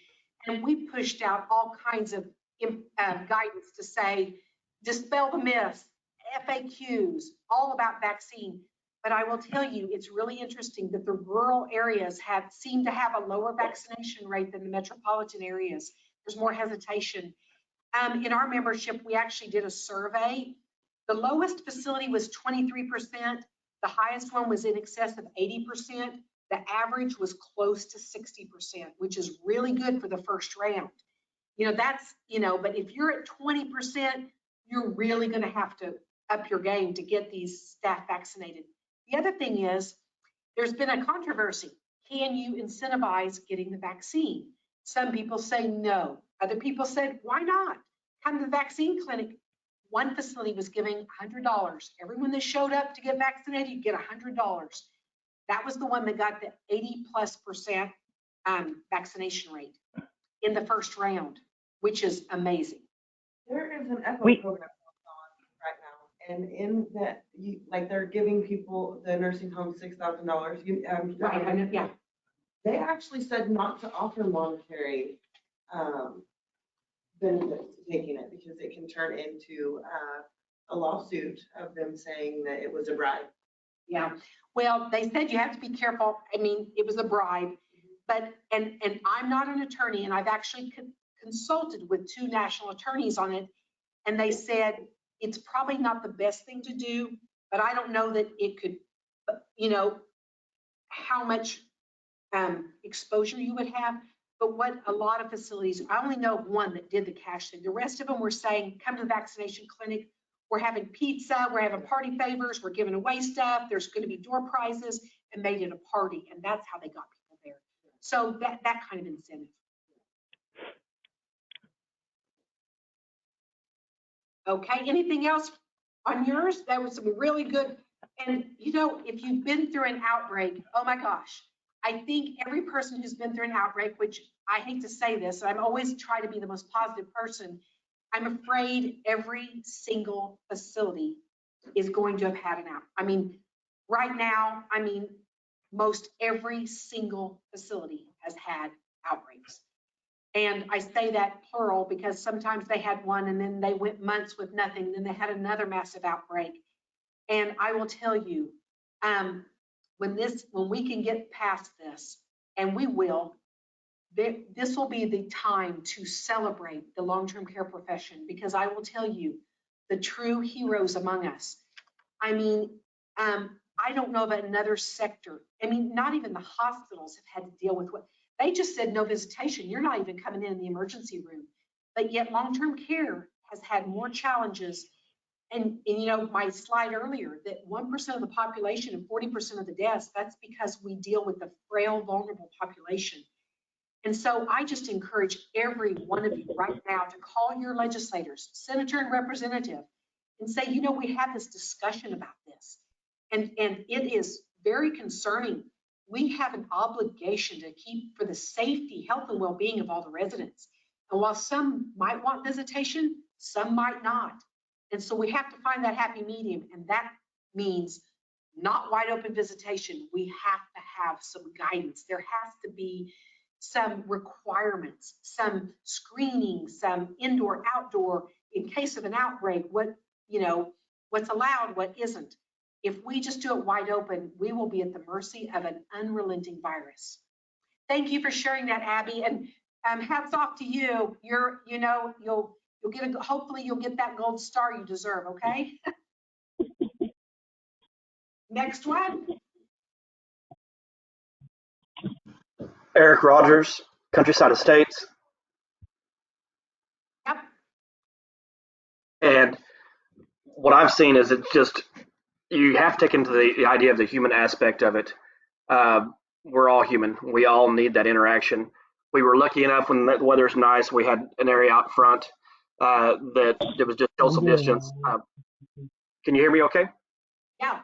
And we pushed out all kinds of guidance to say, dispel the myths, FAQs, all about vaccine. But I will tell you, it's really interesting that the rural areas seem to have a lower vaccination rate than the metropolitan areas. There's more hesitation. In our membership, we actually did a survey. The lowest facility was 23%. The highest one was in excess of 80%. The average was close to 60%, which is really good for the first round. You know, that's, you know, but if you're at 20%, you're really going to have to up your game to get these staff vaccinated. The other thing is, there's been a controversy. Can you incentivize getting the vaccine? Some people say no. Other people said, why not? Come to the vaccine clinic. One facility was giving $100. Everyone that showed up to get vaccinated, you get $100. That was the one that got the 80+% vaccination rate in the first round, which is amazing. There is an ECHO program going on right now, and in that, like they're giving people, the nursing home $6,000. Right, yeah. They actually said not to offer monetary benefits to taking it because it can turn into a lawsuit of them saying that it was a bribe. Yeah, well, they said you have to be careful. I mean, it was a bribe, but, and I'm not an attorney, and I've actually consulted with 2 national attorneys on it, and they said it's probably not the best thing to do, but I don't know that it could, you know, how much exposure you would have. But what a lot of facilities, I only know of one that did the cash thing. The rest of them were saying, come to the vaccination clinic. We're having pizza, we're having party favors, we're giving away stuff. There's going to be door prizes, and made it a party. And that's how they got people there. So that kind of incentive. Okay, anything else on yours? That was some really good. And you know, if you've been through an outbreak, oh my gosh, I think every person who's been through an outbreak, which I hate to say this, I'm always trying to be the most positive person. I'm afraid every single facility is going to have had an outbreak. I mean, right now, I mean, most every single facility has had outbreaks. And I say that plural because sometimes they had one and then they went months with nothing. Then they had another massive outbreak. And I will tell you, when we can get past this, and we will, this will be the time to celebrate the long-term care profession, because I will tell you, the true heroes among us. I mean, I don't know of another sector. I mean, not even the hospitals have had to deal with what They just said no visitation. You're not even coming in the emergency room. But yet long-term care has had more challenges. And you know, my slide earlier, that 1% of the population and 40% of the deaths, that's because we deal with the frail, vulnerable population. And so I just encourage every one of you right now to call your legislators, senator and representative, and say, you know, we had this discussion about this. And it is very concerning. We have an obligation to keep for the safety, health, and well-being of all the residents. And while some might want visitation, some might not. And so we have to find that happy medium. And that means not wide open visitation. We have to have some guidance. There has to be some requirements, some screening, some indoor, outdoor, in case of an outbreak, what, you know, what's allowed, what isn't. If we just do it wide open, we will be at the mercy of an unrelenting virus. Thank you for sharing that, Abby, and hats off to you. You're, you know, you'll get a, hopefully you'll get that gold star you deserve. Okay. Next one. Eric Rogers, Countryside Estates. Yep. And what I've seen is it's just, you have to take into the idea of the human aspect of it. We're all human. We all need that interaction. We were lucky enough when the weather's nice, we had an area out front that it was just social distance. Can you hear me okay? Yeah.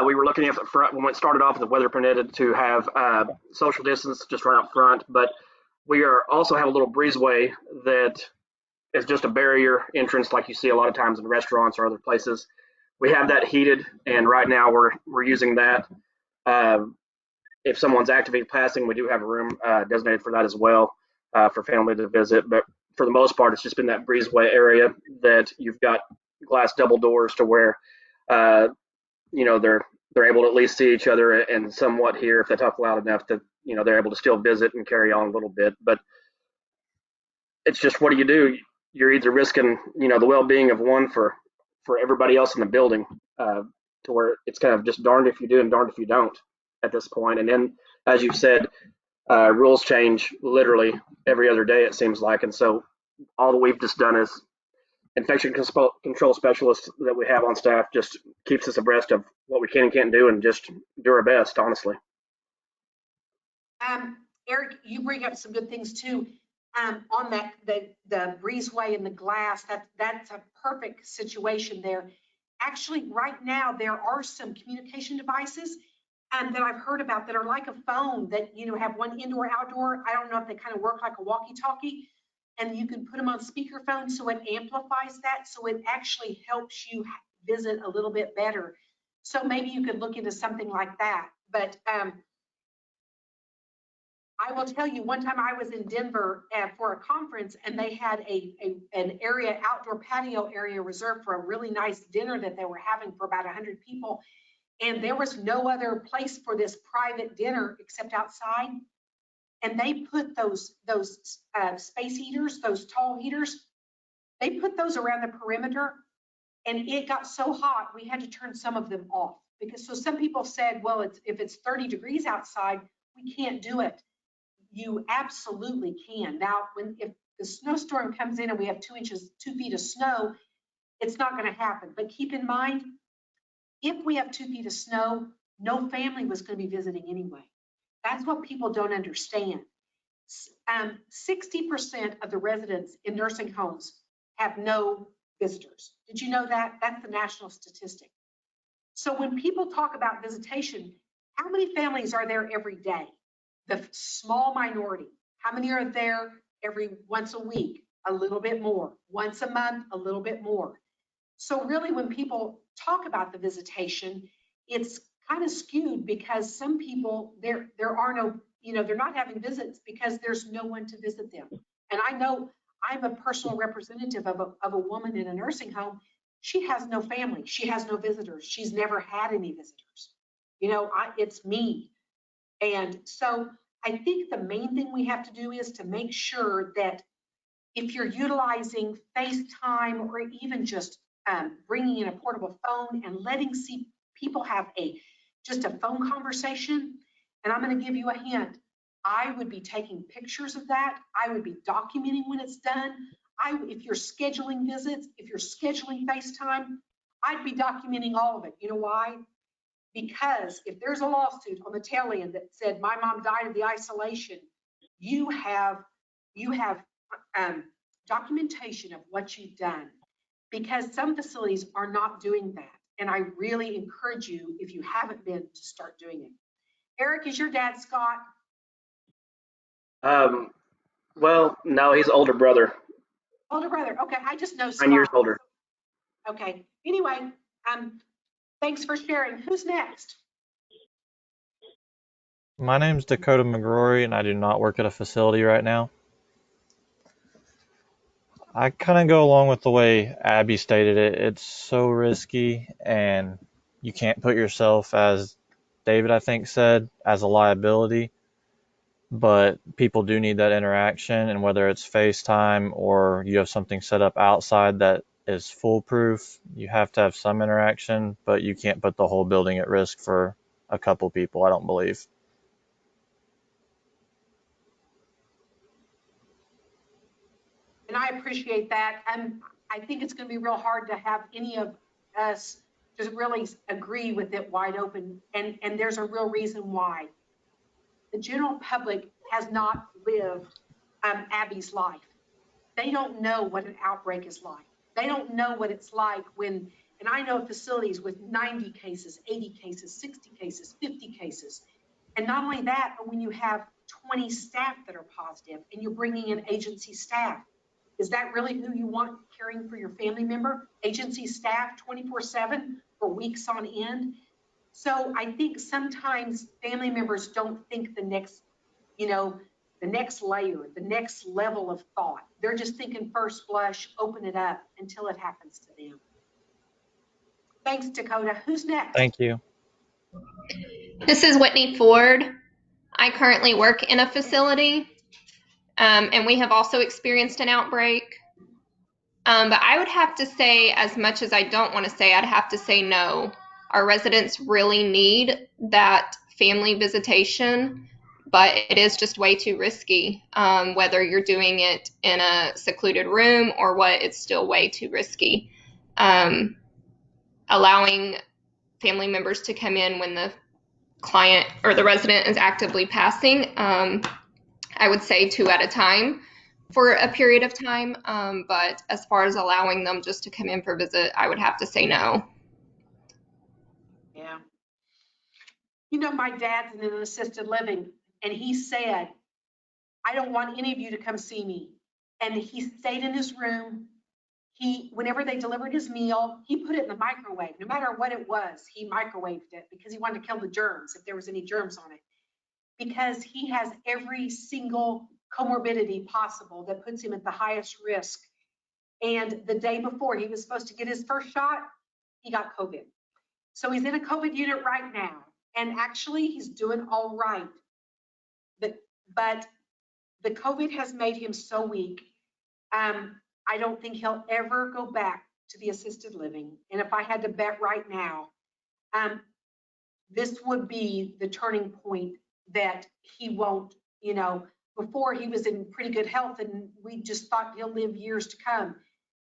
We were looking at the front when it started off, the weather permitted to have social distance just right up front, but we are also have a little breezeway that is just a barrier entrance like you see a lot of times in restaurants or other places. We have that heated, and right now we're using that. If someone's actively passing, we do have a room designated for that as well for family to visit, but for the most part, it's just been that breezeway area that you've got glass double doors to where you know, they're able to at least see each other and somewhat hear if they talk loud enough that, you know, they're able to still visit and carry on a little bit. But it's just, what do? You're either risking, you know, the well-being of one for everybody else in the building, to where it's kind of just darned if you do and darned if you don't at this point. And then, as you've said, rules change literally every other day, it seems like. And so all that we've just done is infection control specialists that we have on staff just keeps us abreast of what we can and can't do, and just do our best, honestly. Eric, you bring up some good things too. On that, the breezeway and the glass, that's a perfect situation there. Actually, right now, there are some communication devices that I've heard about that are like a phone that, you know, have one indoor, outdoor. I don't know if they kind of work like a walkie-talkie. And you can put them on speakerphone, so it amplifies that, so it actually helps you visit a little bit better. So maybe you could look into something like that. But I will tell you, one time I was in Denver for a conference, and they had an area, outdoor patio area reserved for a really nice dinner that they were having for about 100 people. And there was no other place for this private dinner except outside. And they put those space heaters, those tall heaters, they put those around the perimeter, and it got so hot we had to turn some of them off. Because so some people said, well, if it's 30 degrees outside, we can't do it. You absolutely can. Now, if the snowstorm comes in and we have 2 feet of snow, it's not going to happen. But keep in mind, if we have 2 feet of snow, no family was going to be visiting anyway. That's what people don't understand. 60% of the residents in nursing homes have no visitors. Did you know that? That's the national statistic. So when people talk about visitation, how many families are there every day? The small minority. How many are there every once a week? A little bit more. Once a month, a little bit more. So really, when people talk about the visitation, it's kind of skewed, because some people, there are no, you know, they're not having visits because there's no one to visit them. And I know I'm a personal representative of a woman in a nursing home. She has no family. She has no visitors. She's never had any visitors. You know, it's me. And so I think the main thing we have to do is to make sure that if you're utilizing FaceTime, or even just bringing in a portable phone and letting people have just a phone conversation. And I'm going to give you a hint. I would be taking pictures of that. I would be documenting when it's done. If you're scheduling visits, if you're scheduling FaceTime, I'd be documenting all of it. You know why? Because if there's a lawsuit on the tail end that said my mom died of the isolation, you have documentation of what you've done, because some facilities are not doing that. And I really encourage you, if you haven't been, to start doing it. Eric, is your dad Scott? Well, no, he's an older brother, Older brother. Okay, I just know Scott. 9 years older. Okay. Anyway, thanks for sharing. Who's next? My name's Dakota McGrory, and I do not work at a facility right now. I kind of go along with the way Abby stated it. It's so risky, and you can't put yourself, as David, I think, said, as a liability. But people do need that interaction, and whether it's FaceTime or you have something set up outside that is foolproof, you have to have some interaction, but you can't put the whole building at risk for a couple people, I don't believe. And I appreciate that. I think it's going to be real hard to have any of us just really agree with it wide open. And there's a real reason why. The general public has not lived Abby's life. They don't know what an outbreak is like. They don't know what it's like when, and I know facilities with 90 cases, 80 cases, 60 cases, 50 cases. And not only that, but when you have 20 staff that are positive and you're bringing in agency staff, is that really who you want caring for your family member? Agency staff 24/7 for weeks on end? So I think sometimes family members don't think the next layer, the next level of thought. They're just thinking first blush, open it up until it happens to them. Thanks, Dakota. Who's next? Thank you. This is Whitney Ford. I currently work in a facility, and we have also experienced an outbreak. But I would have to say, as much as I don't want to say, I'd have to say no. Our residents really need that family visitation, but it is just way too risky. Whether you're doing it in a secluded room or what, it's still way too risky. Allowing family members to come in when the client or the resident is actively passing, I would say 2 at a time for a period of time. But as far as allowing them just to come in for a visit, I would have to say no. Yeah. You know, my dad's in an assisted living, and he said, I don't want any of you to come see me. And he stayed in his room. Whenever they delivered his meal, he put it in the microwave. No matter what it was, he microwaved it because he wanted to kill the germs if there was any germs on it. Because he has every single comorbidity possible that puts him at the highest risk. And the day before he was supposed to get his first shot, he got COVID. So he's in a COVID unit right now. And actually, he's doing all right. But the COVID has made him so weak. I don't think he'll ever go back to the assisted living. And if I had to bet right now, this would be the turning point that he won't, before he was in pretty good health and we just thought he'll live years to come.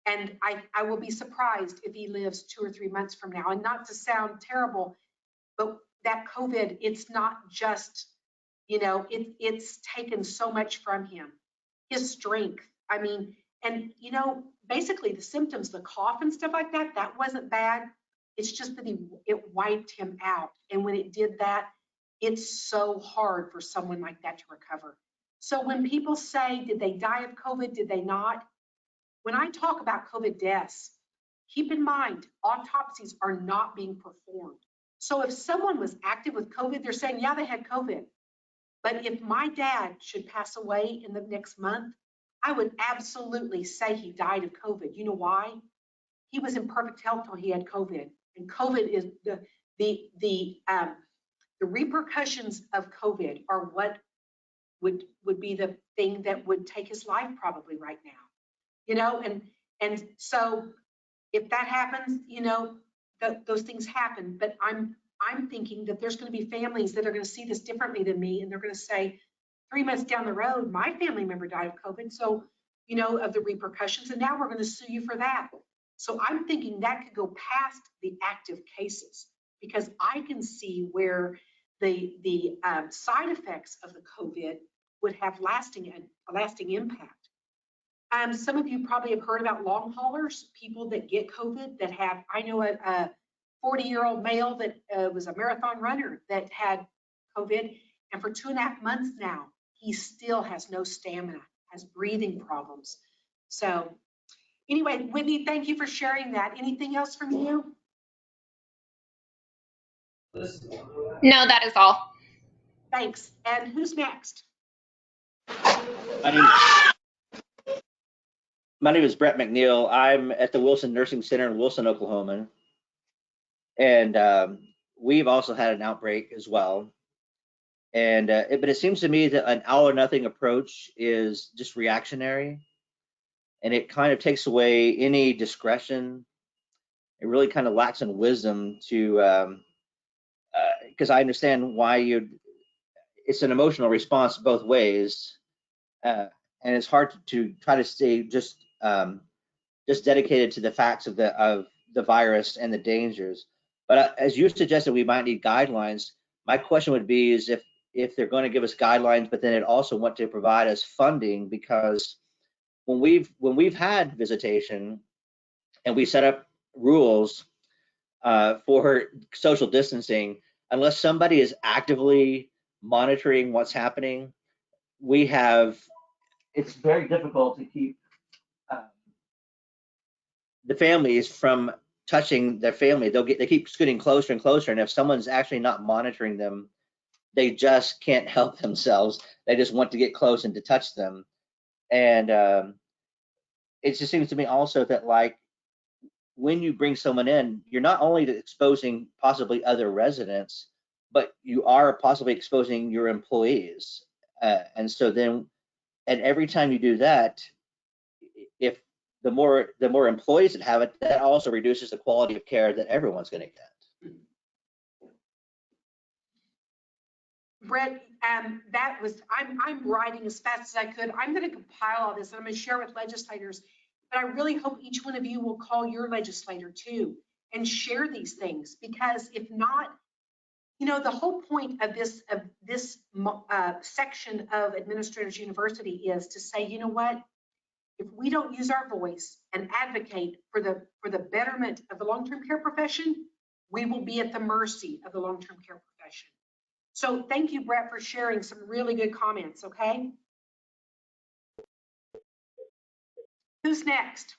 And I will be surprised if he lives 2 or 3 months from now. And not to sound terrible, but that COVID, it's not just, it's taken so much from him, his strength. I mean, and, basically the symptoms, the cough and stuff like that, that wasn't bad. It's just that it wiped him out. And when it did that, it's so hard for someone like that to recover. So when people say, did they die of COVID? Did they not? When I talk about COVID deaths, keep in mind, autopsies are not being performed. So if someone was active with COVID, they're saying, yeah, they had COVID. But if my dad should pass away in the next month, I would absolutely say he died of COVID. You know why? He was in perfect health till he had COVID. And COVID is the repercussions of COVID are what would be the thing that would take his life probably right now. And so if that happens, those things happen. But I'm thinking that there's going to be families that are going to see this differently than me, and they're going to say, 3 months down the road, my family member died of COVID. So, you know, of the repercussions, and now we're going to sue you for that. So I'm thinking that could go past the active cases, because I can see where the side effects of the COVID would have a lasting impact. Some of you probably have heard about long haulers, people that get COVID that have, I know a 40-year-old male that was a marathon runner that had COVID, and for 2.5 months now, he still has no stamina, has breathing problems. So anyway, Whitney, thank you for sharing that. Anything else from you? No, that is all. Thanks. And who's next? My name is Brett McNeil. I'm at the Wilson Nursing Center in Wilson, Oklahoma. And we've also had an outbreak as well. And but it seems to me that an all or nothing approach is just reactionary, and it kind of takes away any discretion. It really kind of lacks in wisdom to, because I understand why it's an emotional response both ways. And it's hard to try to stay just dedicated to the facts of the virus and the dangers. But as you suggested, we might need guidelines. My question would be is if they're going to give us guidelines, but then it also want to provide us funding, because when we've had visitation and we set up rules for social distancing, unless somebody is actively monitoring what's happening, it's very difficult to keep the families from touching their family. They keep scooting closer and closer, and if someone's actually not monitoring them, they just can't help themselves. They just want to get close and to touch them. And it just seems to me also that, like, when you bring someone in, you're not only exposing possibly other residents, but you are possibly exposing your employees. And so then, and every time you do that, if the more employees that have it, that also reduces the quality of care that everyone's going to get. Brett, I'm writing as fast as I could. I'm going to compile all this and I'm going to share with legislators, but I really hope each one of you will call your legislator too and share these things, because if not, you know, the whole point of this section of Administrators University is to say, you know what, if we don't use our voice and advocate for the betterment of the long-term care profession, we will be at the mercy of the long-term care profession. So thank you, Brett, for sharing some really good comments, okay? Who's next?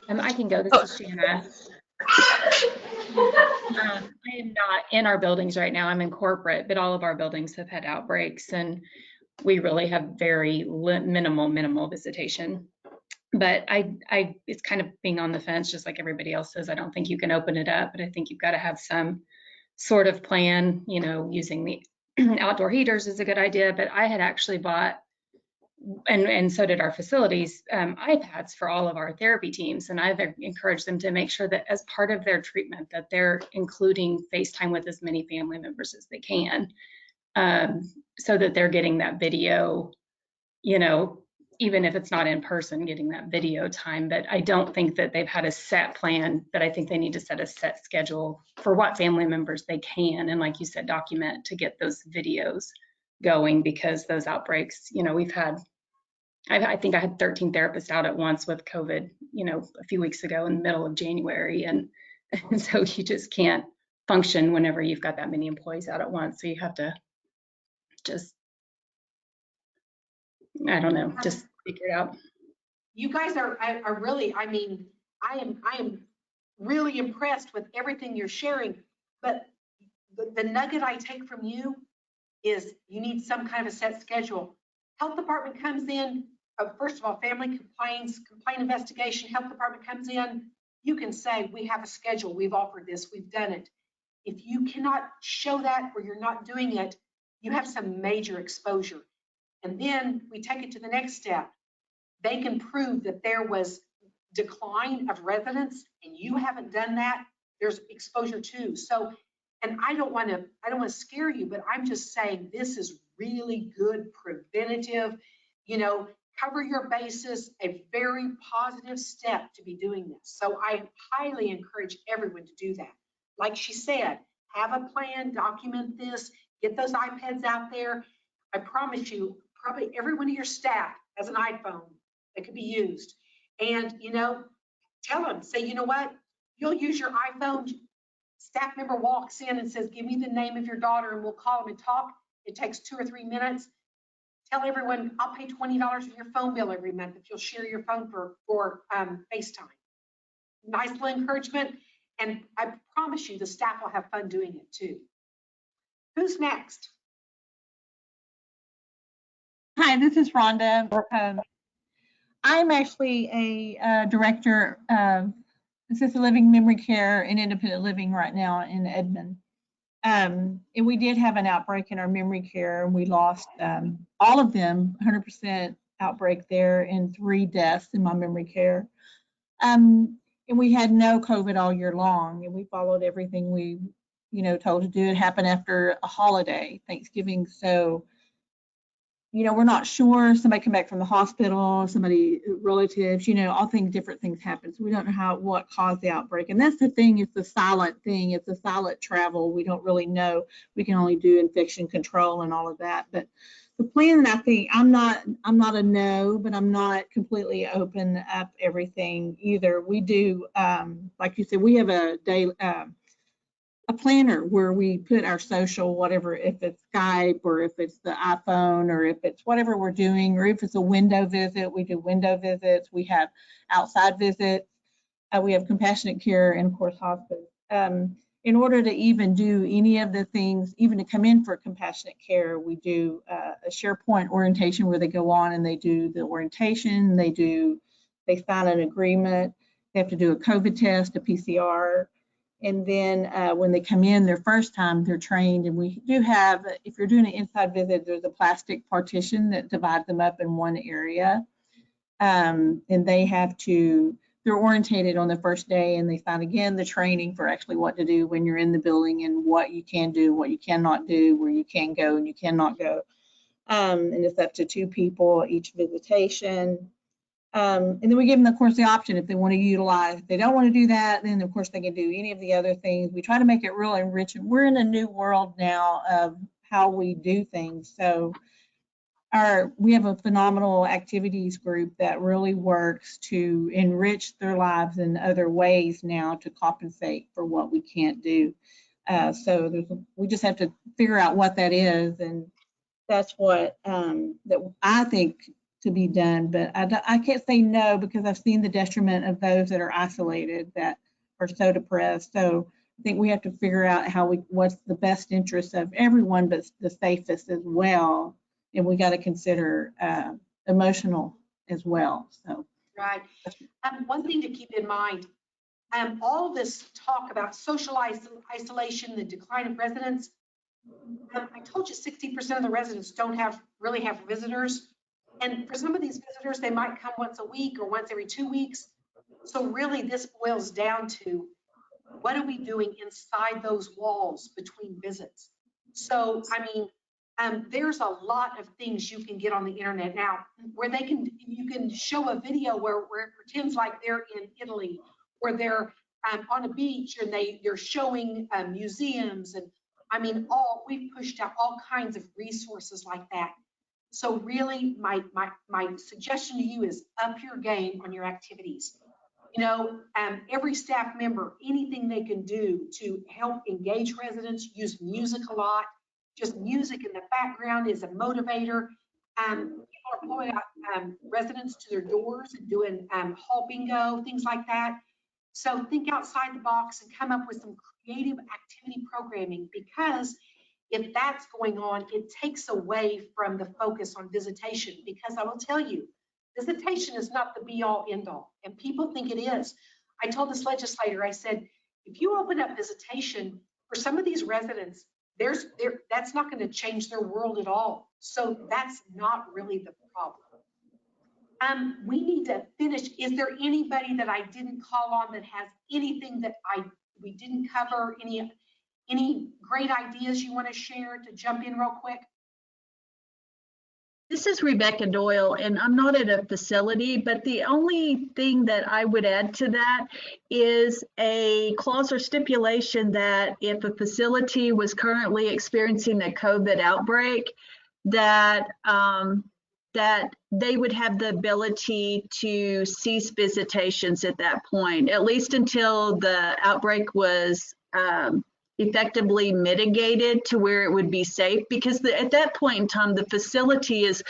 I can go. This is Shanna. I am not in our buildings right now. I'm in corporate, but all of our buildings have had outbreaks, and we really have very minimal visitation. But it's kind of being on the fence, just like everybody else says. I don't think you can open it up, but I think you've got to have some sort of plan. You know, using the outdoor heaters is a good idea. But I had actually bought, and so did our facilities, iPads for all of our therapy teams. And I've encouraged them to make sure that as part of their treatment, that they're including FaceTime with as many family members as they can, so that they're getting that video, you know, even if it's not in person, getting that video time. But I don't think that they've had a set plan, but I think they need to set a set schedule for what family members they can. And like you said, document to get those videos going, because those outbreaks, you know, we've had, I think I had 13 therapists out at once with COVID, you know, a few weeks ago in the middle of January. And so you just can't function whenever you've got that many employees out at once. So you have to just, I don't know, just figure it out. You guys are really, I mean, I am really impressed with everything you're sharing, but the nugget I take from you is you need some kind of a set schedule. Health department comes in, first of all, family complaint investigation, health department comes in, you can say, we have a schedule, we've offered this, we've done it. If you cannot show that, or you're not doing it, you have some major exposure. And then we take it to the next step. They can prove that there was decline of residents and you haven't done that, there's exposure too. So And I don't want to scare you, but I'm just saying this is really good preventative, cover your bases, a very positive step to be doing this. So I highly encourage everyone to do that. Like she said, have a plan, document this, get those iPads out there. I promise you, probably every one of your staff has an iPhone that could be used. And, tell them, say, you know what, you'll use your iPhone. Staff member walks in and says, give me the name of your daughter and we'll call them and talk. It takes 2 or 3 minutes. Tell everyone, I'll pay $20 for your phone bill every month if you'll share your phone for FaceTime. Nice little encouragement. And I promise you the staff will have fun doing it too. Who's next? Hi, this is Rhonda. I'm actually a director of assisted living, memory care, and independent living right now in Edmond. And we did have an outbreak in our memory care, and we lost all of them, 100% outbreak there, and 3 deaths in my memory care. And we had no COVID all year long, and we followed everything we, told to do. It happened after a holiday, Thanksgiving. So, we're not sure. Somebody come back from the hospital, somebody, relatives, different things happen. So we don't know what caused the outbreak. And that's the thing, it's the silent thing. It's a silent travel. We don't really know. We can only do infection control and all of that. But the plan, I think, I'm not a no, but I'm not completely open up everything either. We do, like you said, we have a planner where we put our social, whatever, if it's Skype or if it's the iPhone or if it's whatever we're doing, or if it's a window visit, we do window visits. We have outside visits. We have compassionate care and, of course, hospice. In order to even do any of the things, even to come in for compassionate care, we do a SharePoint orientation where they go on and they do the orientation. They sign an agreement. They have to do a COVID test, a PCR. And then when they come in their first time, they're trained. And we do have, if you're doing an inside visit, there's a plastic partition that divides them up in one area. And they're orientated on the first day, and they sign again the training for actually what to do when you're in the building and what you can do, what you cannot do, where you can go and you cannot go. And it's up to 2 people each visitation. And then we give them, of course, the option if they want to utilize. If they don't want to do that, then of course they can do any of the other things. We try to make it real enriching. We're in a new world now of how we do things. So we have a phenomenal activities group that really works to enrich their lives in other ways now to compensate for what we can't do. So we just have to figure out what that is, and that's what that I think to be done, but I can't say no because I've seen the detriment of those that are isolated that are so depressed. So I think we have to figure out what's the best interest of everyone, but the safest as well. And we got to consider emotional as well. So right. One thing to keep in mind, all this talk about social isolation, the decline of residents. I told you 60% of the residents don't really have visitors. And for some of these visitors, they might come once a week or once every 2 weeks. So really this boils down to what are we doing inside those walls between visits? So, there's a lot of things you can get on the internet now where you can show a video where it pretends like they're in Italy, or they're on a beach and they're showing museums. And we've pushed out all kinds of resources like that. So really, my suggestion to you is up your game on your activities. Every staff member, anything they can do to help engage residents, use music a lot. Just music in the background is a motivator. People are pulling out residents to their doors and doing hall bingo, things like that. So think outside the box and come up with some creative activity programming, because if that's going on, it takes away from the focus on visitation. Because I will tell you, visitation is not the be all end all, and people think it is. I told this legislator, I said, if you open up visitation for some of these residents, that's not going to change their world at all. So that's not really the problem. We need to finish. Is there anybody that I didn't call on that has anything that we didn't cover? Any great ideas you want to share to jump in real quick? This is Rebecca Doyle, and I'm not at a facility, but the only thing that I would add to that is a clause or stipulation that if a facility was currently experiencing a COVID outbreak, that that they would have the ability to cease visitations at that point, at least until the outbreak was effectively mitigated to where it would be safe, because at that point in time, the facility is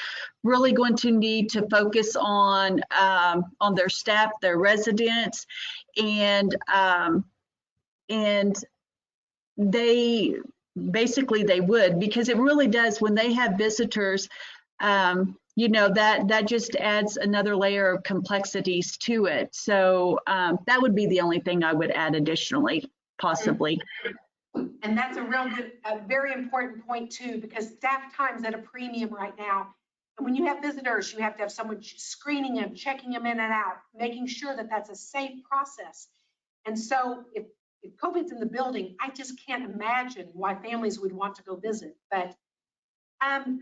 really going to need to focus on their staff, their residents, and they basically they would, because it really does, when they have visitors, you know, that just adds another layer of complexities to it. So that would be the only thing I would add additionally, possibly. And that's a real good, a very important point too, because staff time's at a premium right now. And when you have visitors, you have to have someone screening them, checking them in and out, making sure that that's a safe process. And so if COVID's in the building, I just can't imagine why families would want to go visit. But I'm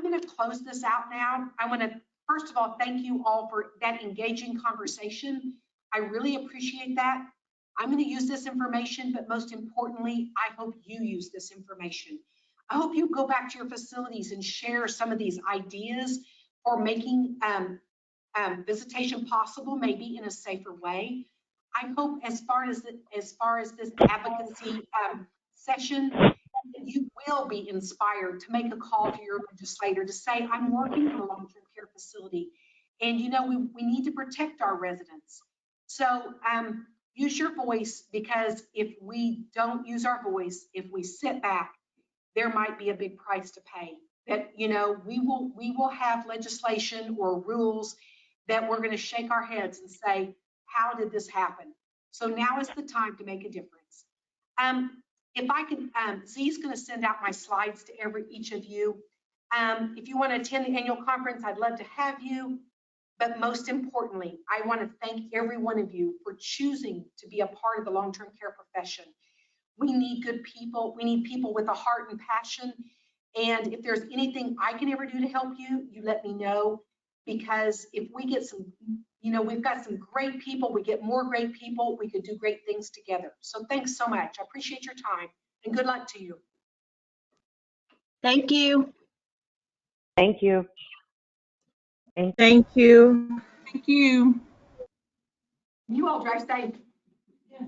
going to close this out now. I want to, first of all, thank you all for that engaging conversation. I really appreciate that. I'm going to use this information, but most importantly, I hope you use this information. I hope you go back to your facilities and share some of these ideas for making visitation possible, maybe in a safer way. I hope as far as this advocacy session, you will be inspired to make a call to your legislator to say, I'm working in a long-term care facility, and you know we need to protect our residents. So use your voice, because if we don't use our voice, if we sit back, there might be a big price to pay. That, you know, we will have legislation or rules that we're going to shake our heads and say, how did this happen? So now is the time to make a difference. If I can, Z's going to send out my slides to each of you. If you want to attend the annual conference, I'd love to have you. But most importantly, I want to thank every one of you for choosing to be a part of the long-term care profession. We need good people. We need people with a heart and passion. And if there's anything I can ever do to help you, you let me know. Because if we get some, you know, we've got some great people, we get more great people, we could do great things together. So thanks so much. I appreciate your time, and good luck to you. Thank you. Thank you. Thank you. Thank you. You all drive safe. Yeah.